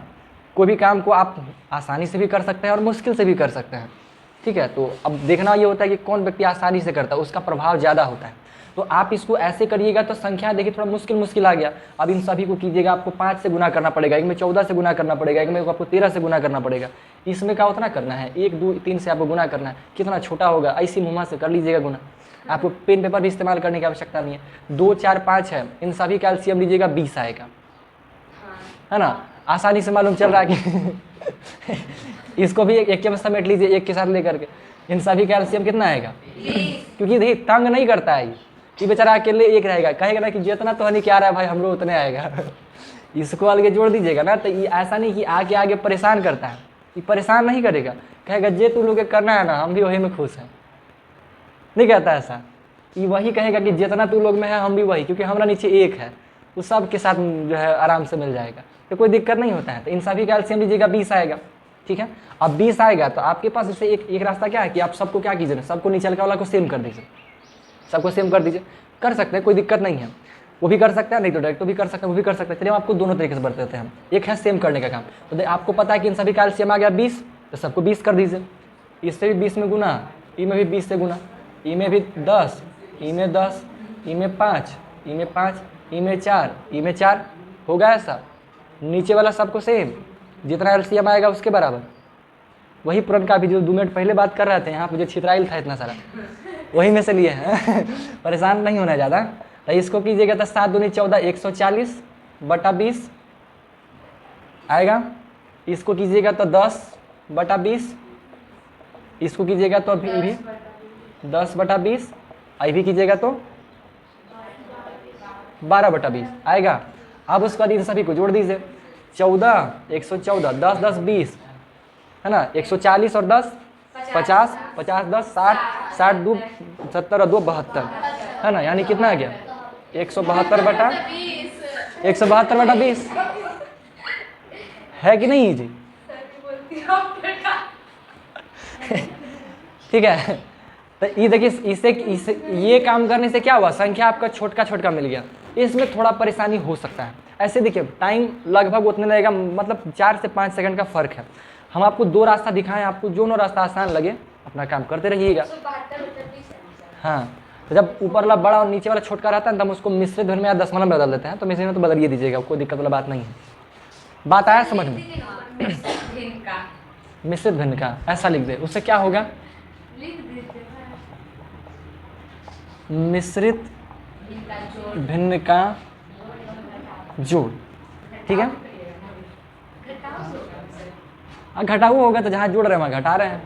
कोई भी काम को आप आसानी से भी कर सकते हैं और मुश्किल से भी कर सकते हैं, ठीक है। तो अब देखना ये होता है कि कौन व्यक्ति आसानी से करता है, उसका प्रभाव ज़्यादा होता है। तो आप इसको ऐसे करिएगा तो संख्या देखिए थोड़ा मुश्किल आ गया। अब इन सभी को कीजिएगा, आपको 5 से गुना करना पड़ेगा, एक में 14 से गुना करना पड़ेगा, एक में आपको 13 से गुना करना पड़ेगा। इसमें क्या उतना करना है, 1 2 3 से आपको गुना करना है। कितना छोटा होगा ऐसी मुँह से कर लीजिएगा गुना, आपको पेन पेपर भी इस्तेमाल करने की आवश्यकता नहीं है। 2 4 5 है, इन सभी का एलसीएम लीजिएगा 20 आएगा, है ना। आसानी से मालूम चल रहा है कि इसको भी एक के समेट लीजिए, एक के साथ लेकर के, इन सभी का एलसीएम कितना आएगा? क्योंकि देखिए तंग नहीं करता है ये बेचारा अकेले एक रहेगा, कहेगा ना कि जितना तो हनी क्या रहा है भाई हमरो उतने आएगा। इसको अलगे जोड़ दीजिएगा ना, तो ये ऐसा नहीं कि आगे आगे परेशान करता है, ये परेशान नहीं करेगा, कहेगा जे तू लोग करना है ना हम भी वही में खुश हैं, नहीं कहता ऐसा। ये वही कहेगा कि जितना तू लोग में है हम भी वही, क्योंकि हमारा नीचे 1 है, उस सब के साथ जो है आराम से मिल जाएगा, तो कोई दिक्कत नहीं होता है। तो इन सभी का एलसीएम लीजिएगा 20 आएगा, ठीक है। अब 20 आएगा तो आपके पास इससे एक रास्ता क्या है कि आप सबको क्या कीजिए, सबको नीचे वाला को सेम कर दीजिए, सबको सेम कर दीजिए। कर सकते हैं, कोई दिक्कत नहीं है, वो भी कर सकते हैं, नहीं तो डायरेक्ट भी कर सकते हैं, वो भी कर सकते हैं। चलिए हम आपको दोनों तरीके से बताते हैं। एक है सेम करने का काम, तो आपको पता है कि इन सभी का एलसीएम आ गया 20, तो सबको 20 कर दीजिए। इससे भी 20 में गुना, ई में भी 20 से गुना, ई में भी 10, ई में 10, ई में 5, ई में 5, ई में 4, ई में 4, होगा ऐसा। नीचे वाला सबको सेम, जितना एलसीएम आएगा उसके बराबर। वही पुरन का भी जो 2 मिनट पहले बात कर रहे थे, यहाँ पे जो छितराइल था इतना सारा, वही में से लिए हैं। परेशान नहीं होना ज़्यादा। तो इसको कीजिएगा तो 7 दूनी 14, 140/20 आएगा। इसको कीजिएगा तो 10/20, इसको कीजिएगा तो अभी भी 10/20, आई भी कीजिएगा तो 12/20 आएगा। अब उसके बाद इन सभी को जोड़ दीजिए, 14, 114, 10 10 20, है ना। 140 और 10 50, 50 10 60, 60 2 70 और 2 72, है ना। यानी कितना आ गया 172/20 है कि नहीं जी? ठीक है। तो ये देखिए इसे ये काम करने से क्या हुआ, संख्या आपका छोटा मिल गया। इसमें थोड़ा परेशानी हो सकता है। ऐसे देखिए टाइम लगभग उतने लगेगा, मतलब 4 से 5 सेकंड का फ़र्क है। हम आपको 2 रास्ता दिखाएं, आपको जो रास्ता आसान लगे अपना काम करते रहिएगा। हाँ, तो जब ऊपर वाला बड़ा और नीचे वाला छोटा रहता है तो हम उसको मिश्रित ध्वनि में या दशमलव में बदल देते हैं, तो मिश्रित में तो बदल ही दीजिएगा, कोई दिक्कत वाला बात नहीं है। बात आया समझ में? मिश्रित भिन्न का ऐसा लिख दे, उससे क्या होगा? मिश्रित भिन्न का जोड़, ठीक है। घटाऊ होगा तो जहाँ जोड़ रहे हैं वहाँ घटा रहे हैं,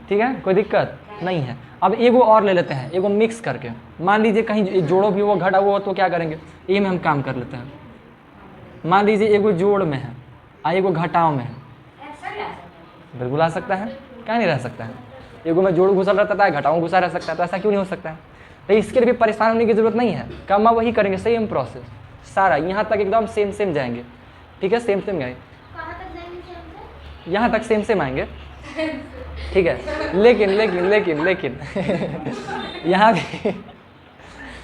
ठीक है, कोई दिक्कत नहीं है। अब एगो और ले लेते हैं, एगो मिक्स करके। मान लीजिए कहीं जोड़ो भी हो घटा हुआ हो तो क्या करेंगे, ये में हम काम कर लेते हैं। मान लीजिए एगो जोड़ में है और एगो घटाव में है, बिल्कुल आ सकता है, क्या नहीं रह सकता है। एगो में जोड़ घुसल रहता है, घटाव घुसा रह सकता है, तो ऐसा क्यों नहीं हो सकता है? तो इसके लिए भी परेशान होने की जरूरत नहीं है, काम वही करेंगे, सेम प्रोसेस सारा यहाँ तक एकदम सेम सेम जाएंगे, ठीक है, सेम सेम जाएंगे, यहाँ तक सेम सेम आएंगे, ठीक है। लेकिन लेकिन लेकिन लेकिन यहाँ भी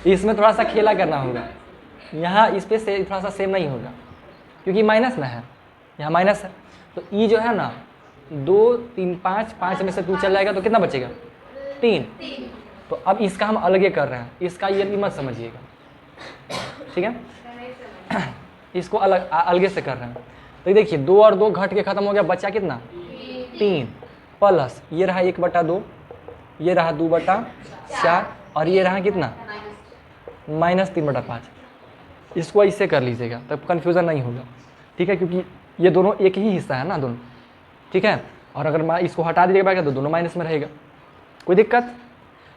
इसमें थोड़ा सा खेला करना होगा, यहाँ इस पे से थोड़ा सा सेम नहीं होगा क्योंकि माइनस में है, यहाँ माइनस है। तो ई जो है ना 2 3 5 5 में से 2 चल जाएगा तो कितना बचेगा? 3। तो अब इसका हम अलगे कर रहे हैं, इसका ये मत समझिएगा, ठीक है, इसको अलग अलगे से कर रहे हैं। तो देखिए 2 और 2 घट के खत्म हो गया, बचा कितना? 3 प्लस ये रहा 1/2, ये रहा 2/4 और ये रहा कितना? -3/5। इसको ऐसे कर लीजिएगा तब कन्फ्यूज़न नहीं होगा, ठीक है, क्योंकि ये दोनों एक ही हिस्सा है ना दोनों, ठीक है। और अगर मैं इसको हटा दीजिएगा तो दोनों माइनस में रहेगा, कोई दिक्कत?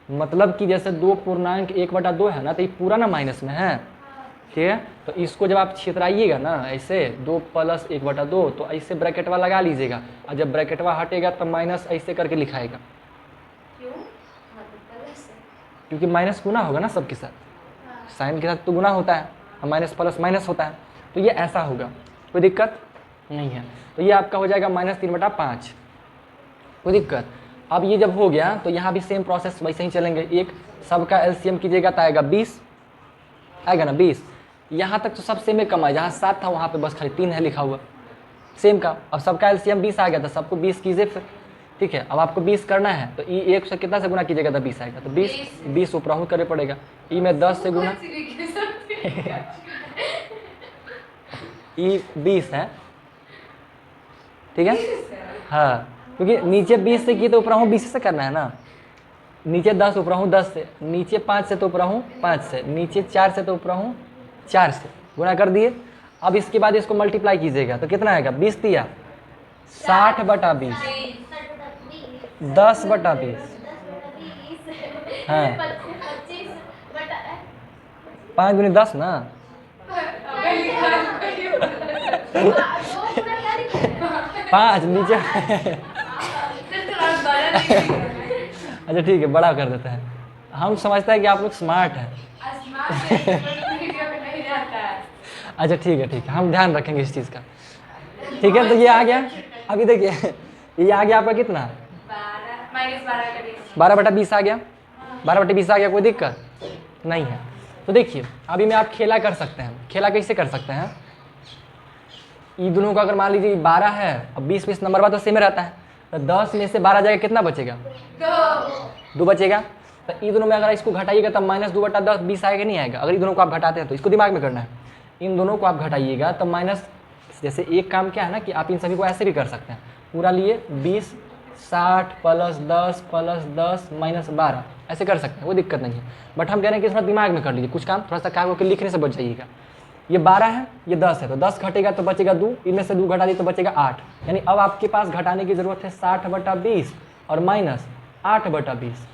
मतलब कि जैसे 2.1/2 है ना, तो ये पूरा ना माइनस में है, ठीक है। तो इसको जब आप छितराइएगा ना ऐसे 2 + 1/2 तो ऐसे ब्रैकेटवा लगा लीजिएगा, और जब ब्रैकेटवा हटेगा तो माइनस ऐसे करके लिखाएगा, क्योंकि माइनस गुना होगा ना सबके साथ, साइन के साथ तो गुना होता है, माइनस प्लस माइनस होता है, तो ये ऐसा होगा, कोई दिक्कत नहीं है। तो ये आपका हो जाएगा -3/5, कोई दिक्कत? अब ये जब हो गया तो यहाँ भी सेम प्रोसेस वैसे ही चलेंगे, एक सबका एलसीएम कीजिएगा तो आएगा 20, आएगा ना 20। यहाँ तक तो सब सेम कम है, जहाँ 7 था वहाँ पे बस खाली 3 है लिखा हुआ सेम का। अब सबका एलसीएम 20 आ गया तो सबको 20 कीजिए फिर, ठीक है। अब आपको 20 करना है तो ई 1 से कितना से गुना कीजिएगा तो 20 आएगा, तो 20 ऊपर करने पड़ेगा, ई में 10 से गुना ई 20 है, ठीक है, हाँ, क्योंकि नीचे 20 से किए तो ऊपर 20 से करना है ना, नीचे 10 ऊपर 10 से, नीचे 5 से तो ऊपर 5 से, नीचे 4 से तो ऊपर 4 से, गुना कर दिए। अब इसके बाद इसको मल्टीप्लाई कीजिएगा तो कितना आएगा? 20 दिया 60/20, 10/20, हाँ 5 × 10 ना, 5 नीचे अच्छा ठीक है, बड़ा कर देते हैं, हम समझते हैं कि आप लोग स्मार्ट हैं। अच्छा ठीक है, हम ध्यान रखेंगे इस चीज़ का, ठीक है। तो ये आ गया, अभी देखिए ये आ गया आपका कितना? 12/20 आ गया, 12/20 आ गया, कोई दिक्कत नहीं है। तो देखिए अभी में आप खेला कर सकते हैं, खेला कैसे कर सकते हैं? ये दोनों का अगर मान लीजिए 12 है और 20 नंबर बाद तो सेम रहता है, तो 10 में से 12 जाएगा, कितना बचेगा? 2 बचेगा। तो ये दोनों में अगर इसको घटाइएगा तब -2/10 20 आएगा, नहीं आएगा? अगर ये दोनों को आप घटाते हैं तो इसको दिमाग में करना है, इन दोनों को आप घटाइएगा तो माइनस, जैसे एक काम क्या है ना कि आप इन सभी को ऐसे भी कर सकते हैं, पूरा लिए 20 60 + 10 + 10 -12 ऐसे कर सकते हैं, कोई दिक्कत नहीं है। बट हम कह रहे हैं कि थोड़ा दिमाग में कर लीजिए, कुछ काम थोड़ा सा काम करके लिखने से बच जाइएगा। ये 12 है, ये 10 है, तो 10 घटेगा तो बचेगा 2, इनमें से 2 घटा दी तो बचेगा 8, यानी अब आपके पास घटाने की जरूरत है 60/20 और -8/20।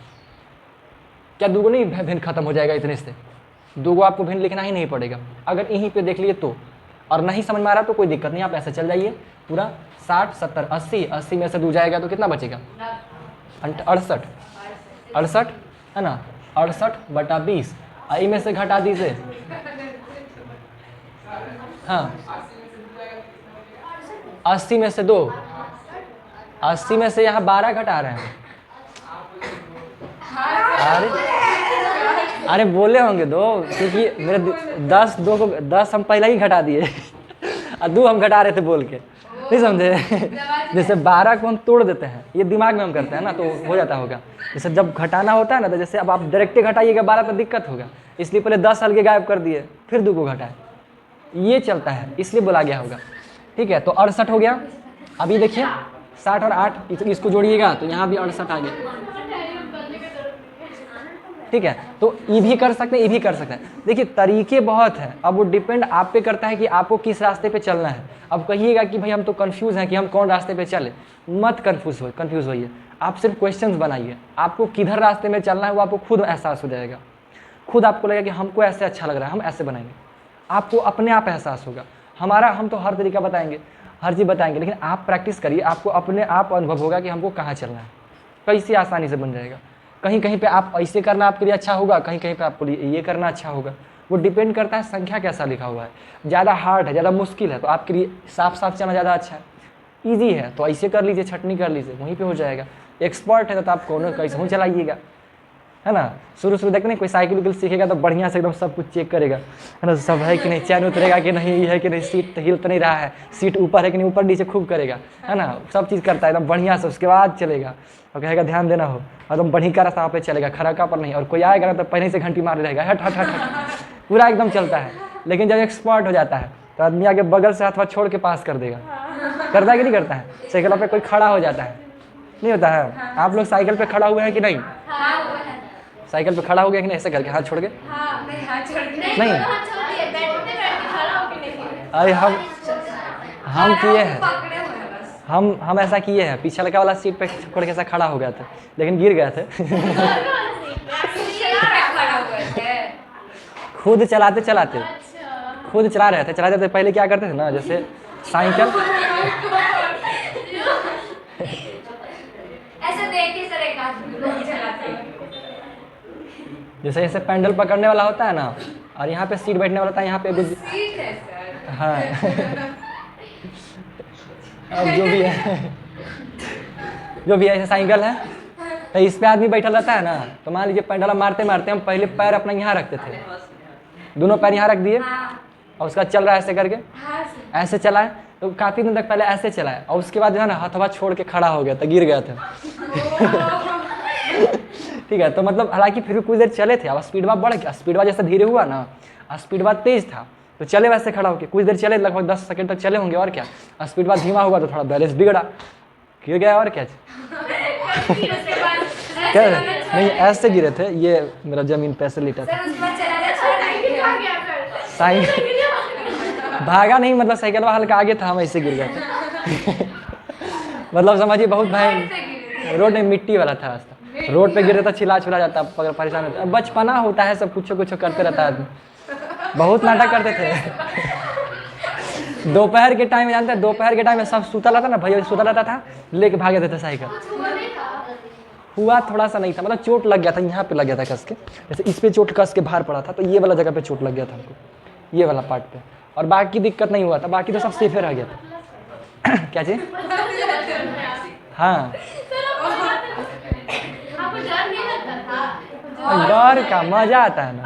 क्या दुगुनी भिन्न खत्म हो जाएगा इतने से? 2 आपको भिन्न लिखना ही नहीं पड़ेगा, अगर यहीं पे देख लिए तो। और नहीं समझ में आ रहा तो कोई दिक्कत नहीं, आप ऐसे चल जाइए पूरा 60 70 80, 80 में से 2 जाएगा तो कितना बचेगा? 68 है ना, 68/20, आई में से घटा दीजिए, हाँ 80 में से 2, 80 में से यहाँ 12 घटा रहे हैं, अरे बोले होंगे 2, क्योंकि मेरे 10 2 को 10 हम पहले ही घटा दिए और 2 हम घटा रहे थे बोल के, नहीं समझे? जैसे 12 को हम तोड़ देते हैं, ये दिमाग में हम करते हैं ना, तो हो जाता होगा। जैसे जब घटाना होता है ना, तो जैसे अब आप डायरेक्ट घटाइएगा 12 तो दिक्कत होगा, इसलिए पहले 10 हल्के गायब कर दिए, फिर 2 को घटाए, ये चलता है, इसलिए बोला गया होगा। ठीक है, तो 68 हो गया। अभी देखिए 60 और 8 इसको जोड़िएगा तो यहाँ भी 68 आ गया। ठीक है, तो ये भी कर सकते हैं, ये भी कर सकते हैं। देखिए तरीके बहुत हैं, अब वो डिपेंड आप पे करता है कि आपको किस रास्ते पे चलना है। अब कहिएगा कि भाई हम तो कंफ्यूज हैं कि हम कौन रास्ते पे चले, मत कंफ्यूज होइए, आप सिर्फ क्वेश्चंस बनाइए। आपको किधर रास्ते में चलना है वो आपको खुद एहसास हो जाएगा, खुद आपको लगेगा कि हमको ऐसे अच्छा लग रहा है, हम ऐसे बनाएंगे, आपको अपने आप एहसास होगा। हम तो हर तरीका बताएंगे, हर चीज़ बताएंगे, लेकिन आप प्रैक्टिस करिए, आपको अपने आप अनुभव होगा कि हमको कहाँ चलना है, कैसे आसानी से बन जाएगा। कहीं कहीं पे आप ऐसे करना आपके लिए अच्छा होगा, कहीं कहीं पे आपको ये करना अच्छा होगा। वो डिपेंड करता है संख्या कैसा लिखा हुआ है। ज़्यादा हार्ड है, ज़्यादा मुश्किल है, तो आपके लिए साफ साफ चलना ज़्यादा अच्छा है। ईजी है तो ऐसे कर लीजिए, छटनी कर लीजिए, वहीं पे हो जाएगा। एक्सपर्ट है तो आप कौन कैसे हूँ चलाइएगा, है ना। शुरू देखते नहीं, कोई साइकिल विकल सीखेगा तो बढ़िया से एकदम सब कुछ चेक करेगा, है ना, सब है कि नहीं, चैन उतरेगा कि नहीं, ये है कि नहीं, सीट हिल तो नहीं रहा है, सीट ऊपर है कि नहीं, ऊपर नीचे खूब करेगा, है ना, सब चीज़ करता है एकदम बढ़िया से। उसके बाद चलेगा और कहेगा ध्यान देना हो, एकदम बढ़िया का रास्ता पे चलेगा, खराका पर नहीं। और कोई आएगा ना तो पहले से घंटी मार रहेगा, हट हट हट हट, पूरा एकदम चलता है। लेकिन जब एक्सपर्ट हो जाता है तो आदमी आगे बगल से हाथ छोड़ के पास कर देगा, करता है कि नहीं करता है। साइकिल पे कोई खड़ा हो जाता है, नहीं होता है। आप लोग साइकिल पे खड़ा हुए हैं कि नहीं? साइकिल पे खड़ा हो गया कि नहीं, ऐसे करके हाथ छोड़ के? नहीं, अरे हम किए हैं, हम ऐसा किए हैं। पीछे लगा वाला सीट पे छोड़ के ऐसा खड़ा हो गया था, लेकिन गिर गए थे। खुद चलाते खुद चला रहे थे। पहले क्या करते थे ना, जैसे साइकिल जैसे ऐसे पैडल पकड़ने वाला होता है ना, और यहाँ पे सीट बैठने वाला होता है, यहाँ पे हाँ अब जो भी है ऐसे साइकिल है, तो इस पे आदमी बैठा रहता है ना, तो मान लीजिए पैडल मारते मारते हम पहले पैर अपना यहाँ रखते थे, दोनों पैर यहाँ रख दिए, और उसका चल रहा है ऐसे करके, ऐसे चलाए तो काफ़ी दिन तक पहले ऐसे चलाए, और उसके बाद जो है ना हथवा छोड़ के खड़ा हो गया था, गिर गया था। ठीक है, तो मतलब हालांकि फिर भी कुछ देर चले थे। अब स्पीडवा बढ़ गया, स्पीडवा जैसे धीरे हुआ ना, स्पीडवा तेज था तो चले वैसे खड़ा होकर कुछ देर चले, लगभग 10 सेकंड तक चले होंगे, और क्या। स्पीडवा धीमा हुआ तो थोड़ा बैलेंस बिगड़ा, गिर गया, और क्या क्या नहीं, ऐसे गिरे थे, ये मेरा जमीन पैसे लीटर था। साइकिल भागा नहीं, मतलब साइकिल हल्का आगे था, हम ऐसे गिर गए थे। मतलब समझिए बहुत भाई, रोड में मिट्टी वाला था रास्ता, रोड पे गिरे तो चिल्ला जाता, परेशान होता। बचपना होता है, सब कुछ करते रहता है, बहुत नाटक करते थे। दोपहर के टाइम में जानते हैं, दोपहर के टाइम में सब सुता रहता ना, भैया सुता रहता था, लेके भागे देते साइकिल। हुआ थोड़ा सा नहीं था, मतलब चोट लग गया था, यहाँ पे लग गया था कस के, जैसे इस पे चोट कस के बाहर पड़ा था, तो ये वाला जगह पे चोट लग गया था हमको, ये वाला पार्ट पे, और बाकी दिक्कत नहीं हुआ था, बाकी तो सब सेफे रह गया था। क्या चीज? हाँ, डर का मजा आता है ना।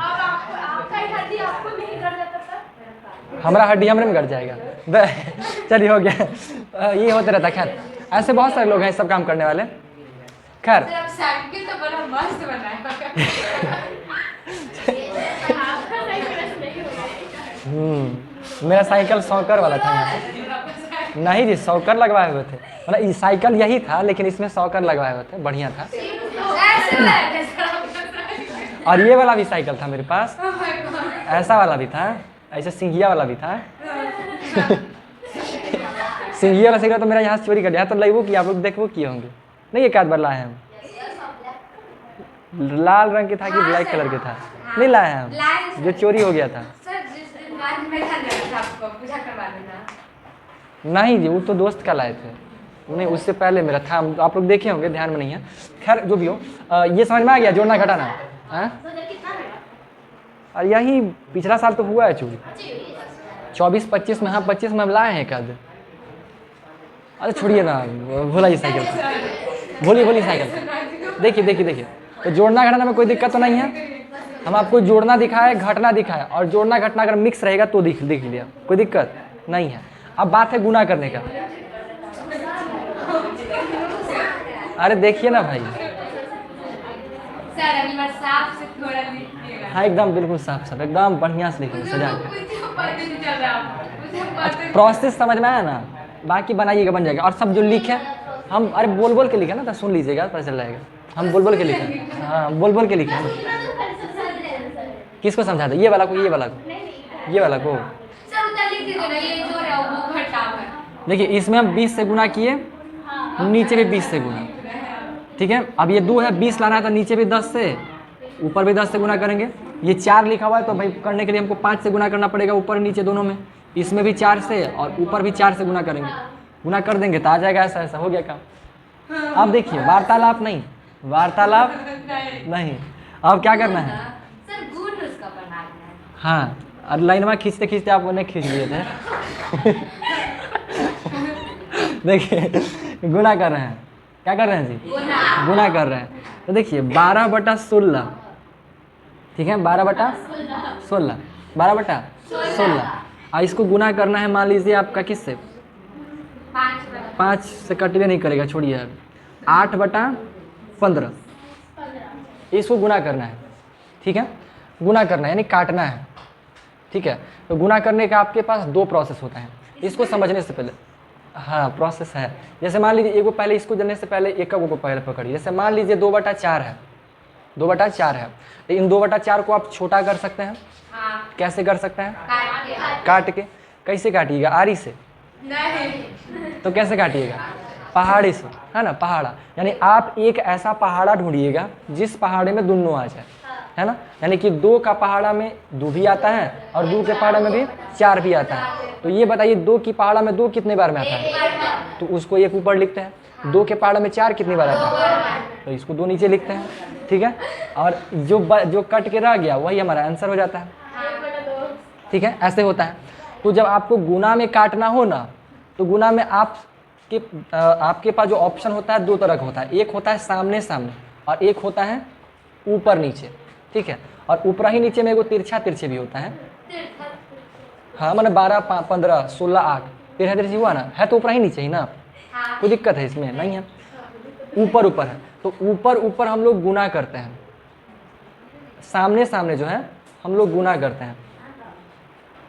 हमारा हड्डी हमरे में गड़ जाएगा। चलिए हो गया, ये होते रहता। खैर ऐसे बहुत सारे लोग हैं सब काम करने वाले। खैर साइकिल तो बड़ा मस्त मेरा साइकिल सॉकर वाला था यहाँ पे। नहीं जी, सॉकर लगवाए हुए थे, मतलब ये साइकिल यही था लेकिन इसमें सॉकर लगवाए हुए थे, बढ़िया था। और ये वाला भी साइकिल था मेरे पास, ऐसा वाला भी था, ऐसे सिंघिया वाला भी था। सिंघिया वाला साइकिल तो मेरा यहाँ चोरी कर लिया, तो लेबो किया, आप लोग देखो किए होंगे। नहीं एक आध बार लाए हैं हम, लाल रंग के था कि ब्लैक कलर के था, नहीं लाए हैं हम, जो चोरी हो गया था। नहीं जी, वो तो दोस्त का लाए थे, नहीं उससे पहले मेरा था, आप लोग देखे होंगे, ध्यान में नहीं है। खैर जो भी हो, ये समझ में आ गया जोड़ना घटाना। और यही पिछला साल तो हुआ है चोरी, 24-25 में। हाँ 25 में हम लाए हैं एक आध। अरे छोड़िए ना, भूलिए साइकिल, भूलिए साइकिल। देखिए तो जोड़ना घटाना में कोई दिक्कत तो नहीं है। हम आपको जोड़ना दिखाए, घटना दिखाए, और जोड़ना घटना अगर मिक्स रहेगा तो दिख लिया, कोई दिक्कत नहीं है। अब बात है गुना करने का। अरे देखिए ना भाई, सर अगली बार साफ से थोड़ा लिखिएगा। हाँ एकदम बिल्कुल साफ साफ, एकदम बढ़िया से लिखेंगे सजा के। मुझे पता नहीं चल रहा, मुझे पता नहीं। प्रोसेस समझ में आया ना, बाकी बनाइएगा बन जाएगा। और सब जो लिखे हम, अरे बोल बोल के लिखे ना, तो सुन लीजिएगा पता चल जाएगा। हम बोल बोल के लिखे, हाँ बोल बोल के लिखे ना। किसको समझा दे, ये वाला को, ये वाला को, ये वाला को। सर उधर लिख दीजिए ना, ये जो है वो घटाव है। देखिए इसमें हम 20 से गुना किए, नीचे भी 20 से गुना, ठीक है। अब ये 2 है, 20 लाना है तो नीचे भी 10 से, ऊपर भी 10 से गुना करेंगे। ये 4 लिखा हुआ है तो भाई करने के लिए हमको 5 से गुना करना पड़ेगा, ऊपर नीचे दोनों में। इसमें भी 4 से और ऊपर भी 4 से गुना करेंगे, गुना कर देंगे तो आ जाएगा। ऐसा ऐसा हो गया काम। अब देखिए वार्तालाप नहीं, वार्तालाप नहीं, अब क्या करना है। सर गुण उसका बनाना है। हाँ, और लाइन में खींचते खींचते आप उन्हें खींच लिए थे। देखिए गुना कर रहे हैं, क्या कर रहे हैं जी, गुना कर रहे हैं। तो देखिए 12/16, ठीक है, 12/16, 12/16। और इसको गुना करना है, मान लीजिए आपका किससे, 5 से कटिए नहीं करेगा, छोड़िए। अब 8/15, इसको गुना करना है, ठीक है। गुना करना है यानी काटना है, ठीक है। तो गुना करने का आपके पास 2 प्रोसेस होता है, इसको समझने से पहले। हाँ प्रोसेस है, जैसे मान लीजिए एगो पहले, इसको जानने से पहले एक को पहले पकड़िए। जैसे मान लीजिए 2/4 है, 2/4 है, तो इन 2/4 को आप छोटा कर सकते हैं। हाँ, कैसे कर सकते हैं, काट काट के। कैसे काटिएगा, आरी से, नहीं तो कैसे काटिएगा, पहाड़ी से, है ना, पहाड़ा। यानी आप एक ऐसा पहाड़ा ढूंढिएगा जिस पहाड़े में दोनों आ जाए, है ना। यानी कि 2 का पहाड़ा में 2 भी आता है और 2 के पहाड़ा में भी 4 भी आता है। तो ये बताइए 2 की पहाड़ा में 2 कितने बार में आता है, तो उसको 1 ऊपर लिखते हैं। 2 के पहाड़ा में 4 कितनी बार आता है, तो इसको 2 नीचे लिखते हैं, ठीक है। और जो कट के रह गया वही हमारा आंसर हो जाता है, ठीक है। ऐसे होता है। तो जब आपको गुना में काटना हो ना, तो गुना में आपके पास जो ऑप्शन होता है 2 तरह का होता है। एक होता है सामने सामने और एक होता है ऊपर नीचे, ठीक है। और ऊपर ही नीचे में एगो तिरछा तिरछे भी होता है। हाँ मैंने 12, 15, 16, 8 तिरछा तिरछी हुआ ना, है तो ऊपर ही नीचे ही ना, कोई दिक्कत है इसमें नहीं है। ऊपर ऊपर है तो ऊपर ऊपर हम लोग गुना करते हैं, सामने सामने जो है हम लोग गुना करते हैं,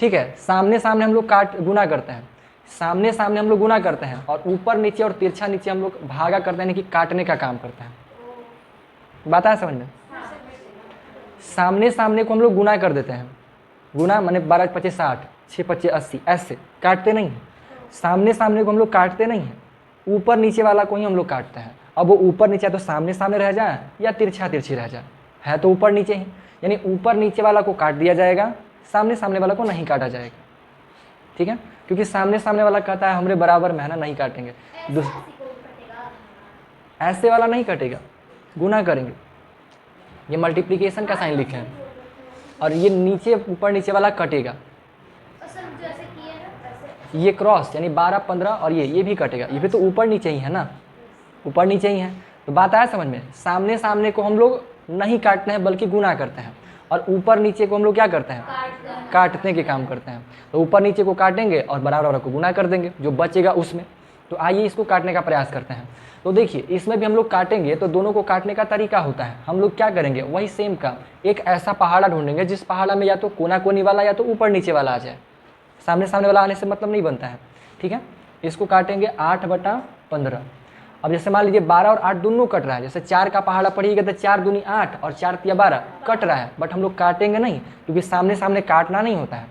ठीक है। सामने सामने हम लोग गुना करते हैं, सामने सामने हम लोग गुना करते हैं। और ऊपर नीचे और तिरछा नीचे हम लोग भागा करते हैं, यानी कि काटने का काम करते हैं। बात आया समझ में। सामने सामने को हम लोग गुना कर देते हैं, गुना माने 12 25 60, 6 25 80, ऐसे काटते नहीं हैं। सामने सामने को हम लोग काटते नहीं हैं, ऊपर नीचे वाला को ही हम लोग काटते हैं। अब वो ऊपर नीचे तो सामने सामने रह जाए या तिरछा तिरछी रह जाए, है तो ऊपर नीचे ही, यानी ऊपर नीचे वाला को काट दिया जाएगा, सामने सामने वाला को नहीं काटा जाएगा, ठीक है। क्योंकि सामने सामने वाला कहता है हमरे बराबर में है ना, नहीं काटेंगे। ऐसे वाला नहीं कटेगा, गुना करेंगे। ये मल्टीप्लिकेशन का साइन लिखे हैं और ये नीचे ऊपर नीचे वाला कटेगा। ये क्रॉस यानी 12 15 और ये भी कटेगा, ये भी तो ऊपर नीचे ही है ना, ऊपर नीचे ही है। तो बात आया समझ में। सामने सामने को हम लोग नहीं काटते हैं बल्कि गुना करते हैं, और ऊपर नीचे को हम लोग क्या करते हैं, काटने के काम करते हैं। तो ऊपर नीचे को काटेंगे और बराबर को गुना कर देंगे, जो बचेगा उसमें। तो आइए इसको काटने का प्रयास करते हैं। तो देखिए इसमें भी हम लोग काटेंगे, तो दोनों को काटने का तरीका होता है। हम लोग क्या करेंगे, वही सेम काम, एक ऐसा पहाड़ा ढूंढेंगे जिस पहाड़ा में या तो कोना कोनी वाला या तो ऊपर नीचे वाला आ जाए। सामने सामने वाला आने से मतलब नहीं बनता है, ठीक है। इसको काटेंगे 8/15। अब जैसे मान लीजिए 12 और 8 दोनों कट रहा है, जैसे 4 का पहाड़ा पढ़िएगा तो 4 दूनी 8 और 4 तिया 12 कट रहा है, बट हम लोग काटेंगे नहीं क्योंकि सामने सामने काटना नहीं होता है,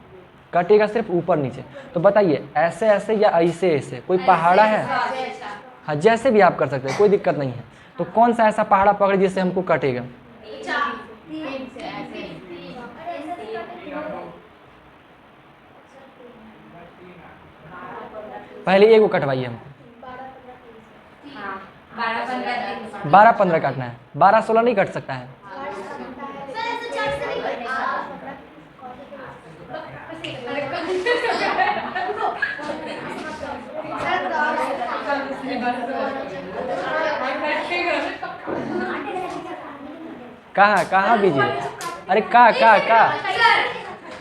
कटेगा सिर्फ ऊपर नीचे। तो बताइए ऐसे ऐसे या ऐसे ऐसे कोई पहाड़ा है, हाँ जैसे भी आप कर सकते हैं, कोई दिक्कत नहीं है। तो कौन सा ऐसा पहाड़ा पकड़े जिससे हमको कटेगा, पहले एक को कटवाइए हमको। 12 15 काटना है, 12 16 नहीं कट सकता है। कहाँ कहाँ बीजिए, अरे का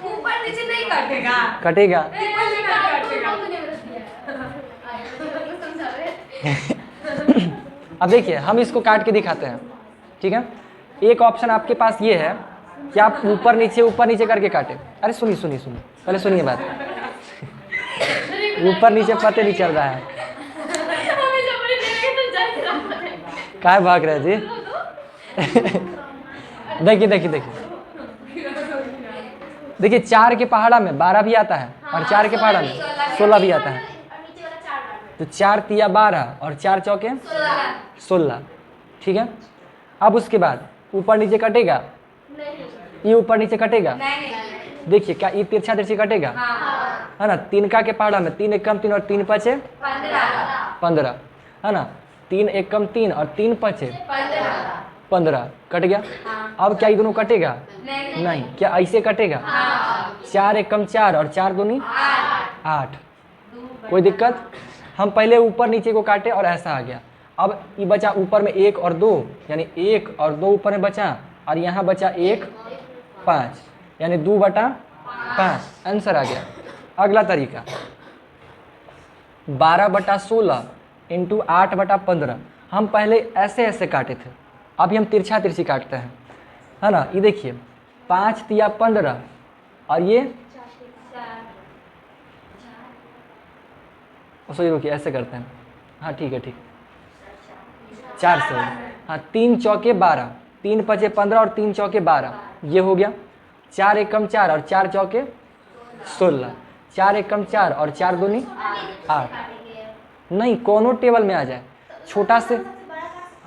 ऊपर नीचे नहीं काटेगा, कटेगा। अब देखिए हम इसको काट के दिखाते हैं, ठीक है। एक ऑप्शन आपके पास ये है कि आप ऊपर नीचे करके काटें। अरे सुनिए सुनिए सुनिए, पहले सुनिए बात। ऊपर नीचे पता नहीं चल रहा है, हमें जबरदस्ती लगे तो जज रहा है। काय भाग रहे जी। देखिए देखिए देखिए देखिए, 4 के पहाड़ा में 12 भी आता है और 4 के पहाड़ा में 16 भी आता है। तो 4 तिया 12 और 4 चौके 16, ठीक है। अब उसके बाद ऊपर नीचे कटेगा, ये ऊपर नीचे कटेगा। देखिए क्या ये तिरछा तिरछी कटेगा, है ना। 3 का के पहाड़ा में 3 एकम 3 और 3 पचे 15, है ना। 3 एकम 3 और 3 पचे 15 कट गया। अब क्या ये दोनों कटेगा? नहीं। क्या ऐसे कटेगा? 4 एकम 4 और 4 दूनी 8। कोई दिक्कत? हम पहले ऊपर नीचे को काटे और ऐसा आ गया। अब ये बचा ऊपर में 1 और 2, यानी 1 और 2 ऊपर में बचा, और यहाँ बचा 1 5, यानी 2/5 आंसर आ गया। अगला तरीका 12/16 इंटू 8/15। हम पहले ऐसे ऐसे काटे थे, अभी हम तिरछा तिरछी काटते हैं, है ना। ये देखिए 5 तिया 15 और ये सॉरी रुकिए ऐसे करते हैं, हाँ ठीक है ठीक, 4 से, हाँ 3 चौके 12, 3 पचे 15 और 3 चौके 12, ये हो गया। 4 एकम 4 और 4 चौके 16, 4 एकम 4 और 4 दूनी 8। नहीं, कोनो टेबल में आ जाए, छोटा से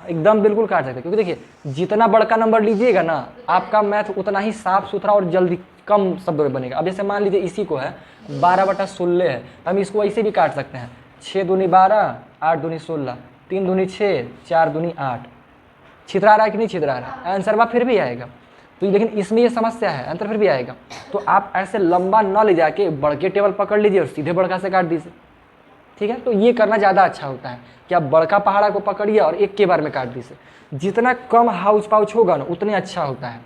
एकदम बिल्कुल काट सकते हैं, क्योंकि देखिए जितना बड़का नंबर लीजिएगा ना, आपका मैथ उतना ही साफ सुथरा और जल्दी कम शब्दों में बनेगा। अब जैसे मान लीजिए इसी को है 12/16 है, तो हम इसको ऐसे भी काट सकते हैं, 6 दूनी 12, 8 दूनी 16, 3 दूनी 6, 4 दूनी 8। छितरा रहा है कि नहीं छितरा रहा है? आंसर फिर भी आएगा। तो लेकिन इसमें ये समस्या है, आंसर फिर भी आएगा। तो आप ऐसे लंबा न ले जाके बड़के टेबल पकड़ लीजिए और सीधे बड़का से काट दीजिए, ठीक है। तो ये करना ज़्यादा अच्छा होता है कि आप बड़का पहाड़ा को पकड़िए और एक के बार में काट दीजिए। जितना कम हाउस पाउच होगा ना उतने अच्छा होता है,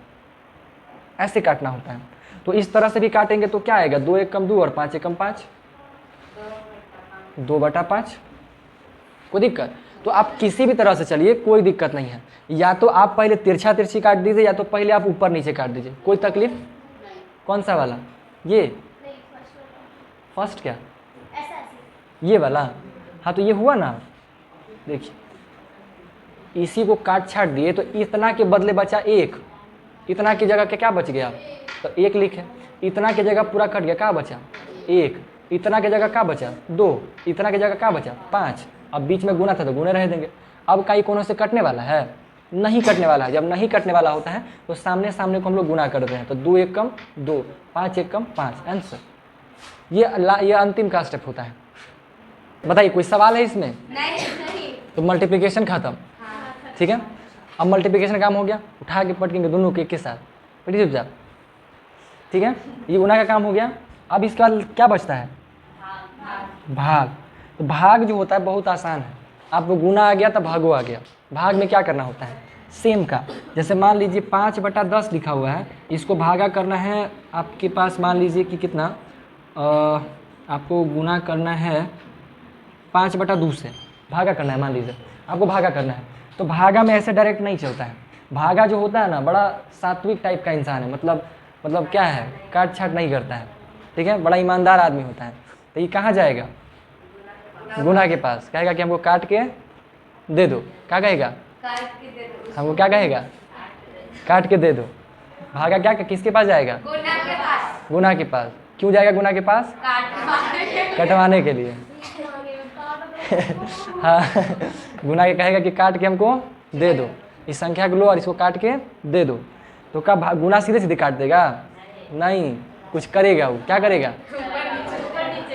ऐसे काटना होता है। तो इस तरह से भी काटेंगे तो क्या आएगा? 2 एकम 2 और 5 एकम 5, 2/5। कोई दिक्कत? तो आप किसी भी तरह से चलिए, कोई दिक्कत नहीं है। या तो आप पहले तिरछा तिरछी काट दीजिए, या तो पहले आप ऊपर नीचे काट दीजिए, कोई तकलीफ? कौन सा वाला? ये फर्स्ट क्या? ये वाला? हाँ तो ये हुआ ना, देखिए इसी को काट छाट दिए तो इतना के बदले बचा 1, इतना की जगह क्या बच गया? तो 1 लिखे। इतना की जगह पूरा कट गया, क्या बचा? 1। इतना की जगह क्या बचा? 2। इतना की जगह क्या बचा? 5। अब बीच में गुना था तो गुने रह देंगे। अब कई कोनों से कटने वाला है? नहीं कटने वाला है। जब नहीं कटने वाला होता है तो सामने सामने को हम लोग गुना करते हैं, तो 2 एकम 2, 5 एकम 5 आंसर। ये अंतिम का स्टेप होता है। बताइए कोई सवाल है इसमें? नहीं। तो मल्टीप्लिकेशन खत्म, ठीक है। अब मल्टीप्लिकेशन काम हो गया, उठा के पटकेंगे दोनों के एक के साथ, बैठिए चुपचाप, ठीक है। ये गुना का काम हो गया। अब इसके बाद क्या बचता है? भाग। तो भाग जो होता है बहुत आसान है, आपको गुना आ गया तो भागो आ गया। भाग में क्या करना होता है? सेम का, जैसे मान लीजिए 5/10 लिखा हुआ है, इसको भागा करना है आपके पास, मान लीजिए कि कितना आपको गुना करना है 5/2 से, भागा करना है, मान लीजिए आपको भागा करना है। तो भागा में ऐसे डायरेक्ट नहीं चलता है। भागा जो होता है ना, बड़ा सात्विक टाइप का इंसान है, मतलब क्या है, काट छाट नहीं करता है, ठीक है, बड़ा ईमानदार आदमी होता है। तो ये कहाँ जाएगा? गुना के पास। कहेगा कि हमको काट के दे दो। क्या कहेगा? हमको क्या कहेगा? काट के दे दो। भागा क्या किसके पास जाएगा? गुना के पास। क्यों जाएगा गुना के पास? कटवाने के लिए। हाँ, गुना के कहेगा कि काट के हमको दे दो, इस संख्या को लो और इसको काट के दे दो। तो क्या गुना सीधे सीधे काट देगा? नहीं, कुछ करेगा वो। क्या करेगा?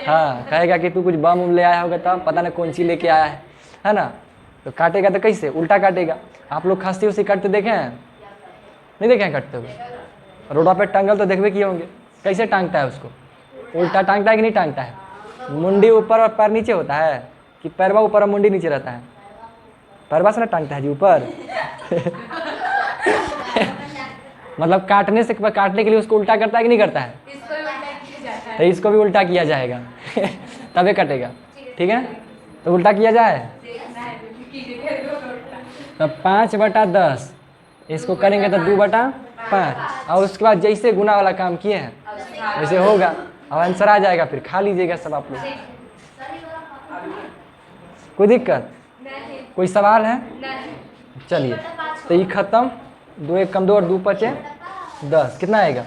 हाँ, कहेगा कि तू कुछ बम ले आया होगा, तब पता नहीं कौन सी लेके आया है ना। तो काटेगा तो कैसे? उल्टा काटेगा। आप लोग खस्ती उसी काटते देखे हैं? नहीं देखे हैं काटते हुए? रोडा पे टंगल तो देखबे किए होंगे, कैसे टांगता है उसको? उल्टा टांगता है कि नहीं टांगता है? मुंडी ऊपर और पैर नीचे होता है कि पैरवा ऊपर और मुंडी नीचे रहता है? पैरवा से ना टांगता है जी ऊपर। मतलब काटने के लिए उसको उल्टा करता है कि नहीं करता है? तो इसको भी उल्टा किया जाएगा तभी कटेगा, ठीक है। तो उल्टा किया जाए। तब 5/10 इसको करेंगे तो 2/5 और उसके बाद जैसे गुना वाला काम किए हैं वैसे होगा। अब आंसर आ जाएगा, फिर खा लीजिएगा सब आप लोग। कोई दिक्कत, कोई सवाल है? चलिए तो ये खत्म। 2 1 कम 2 और 2 5 10 कितना आएगा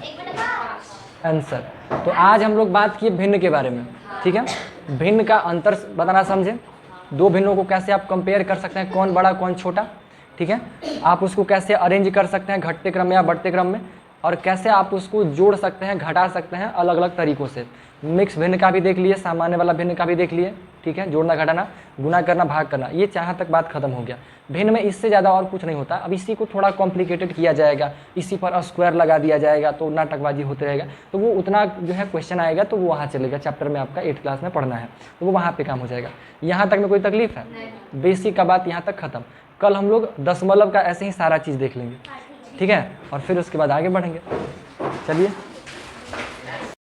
आंसर। तो आज हम लोग बात किए भिन्न के बारे में, ठीक है। भिन्न का अंतर बताना समझे, दो भिन्नों को कैसे आप कंपेयर कर सकते हैं, कौन बड़ा कौन छोटा, ठीक है। आप उसको कैसे अरेंज कर सकते हैं घटते क्रम में या बढ़ते क्रम में, और कैसे आप उसको जोड़ सकते हैं घटा सकते हैं अलग अलग तरीक़ों से। मिक्स भिन्न का भी देख लिए, सामान्य वाला भिन्न का भी देख लिए, ठीक है। जोड़ना घटाना, गुना करना, भाग करना, ये जहाँ तक बात खत्म हो गया। भिन्न में इससे ज़्यादा और कुछ नहीं होता। अब इसी को थोड़ा कॉम्प्लिकेटेड किया जाएगा, इसी पर स्क्वायर लगा दिया जाएगा तो नाटकबाजी होते रहेगा, तो वो उतना जो है क्वेश्चन आएगा तो वो वहाँ चलेगा। चैप्टर में आपका 8th क्लास में पढ़ना है तो वो वहाँ पे काम हो जाएगा। यहाँ तक में कोई तकलीफ है? बेसिक का बात यहाँ तक खत्म। कल हम लोग दशमलव का ऐसे ही सारा चीज़ देख लेंगे, ठीक है, और फिर उसके बाद आगे बढ़ेंगे। चलिए।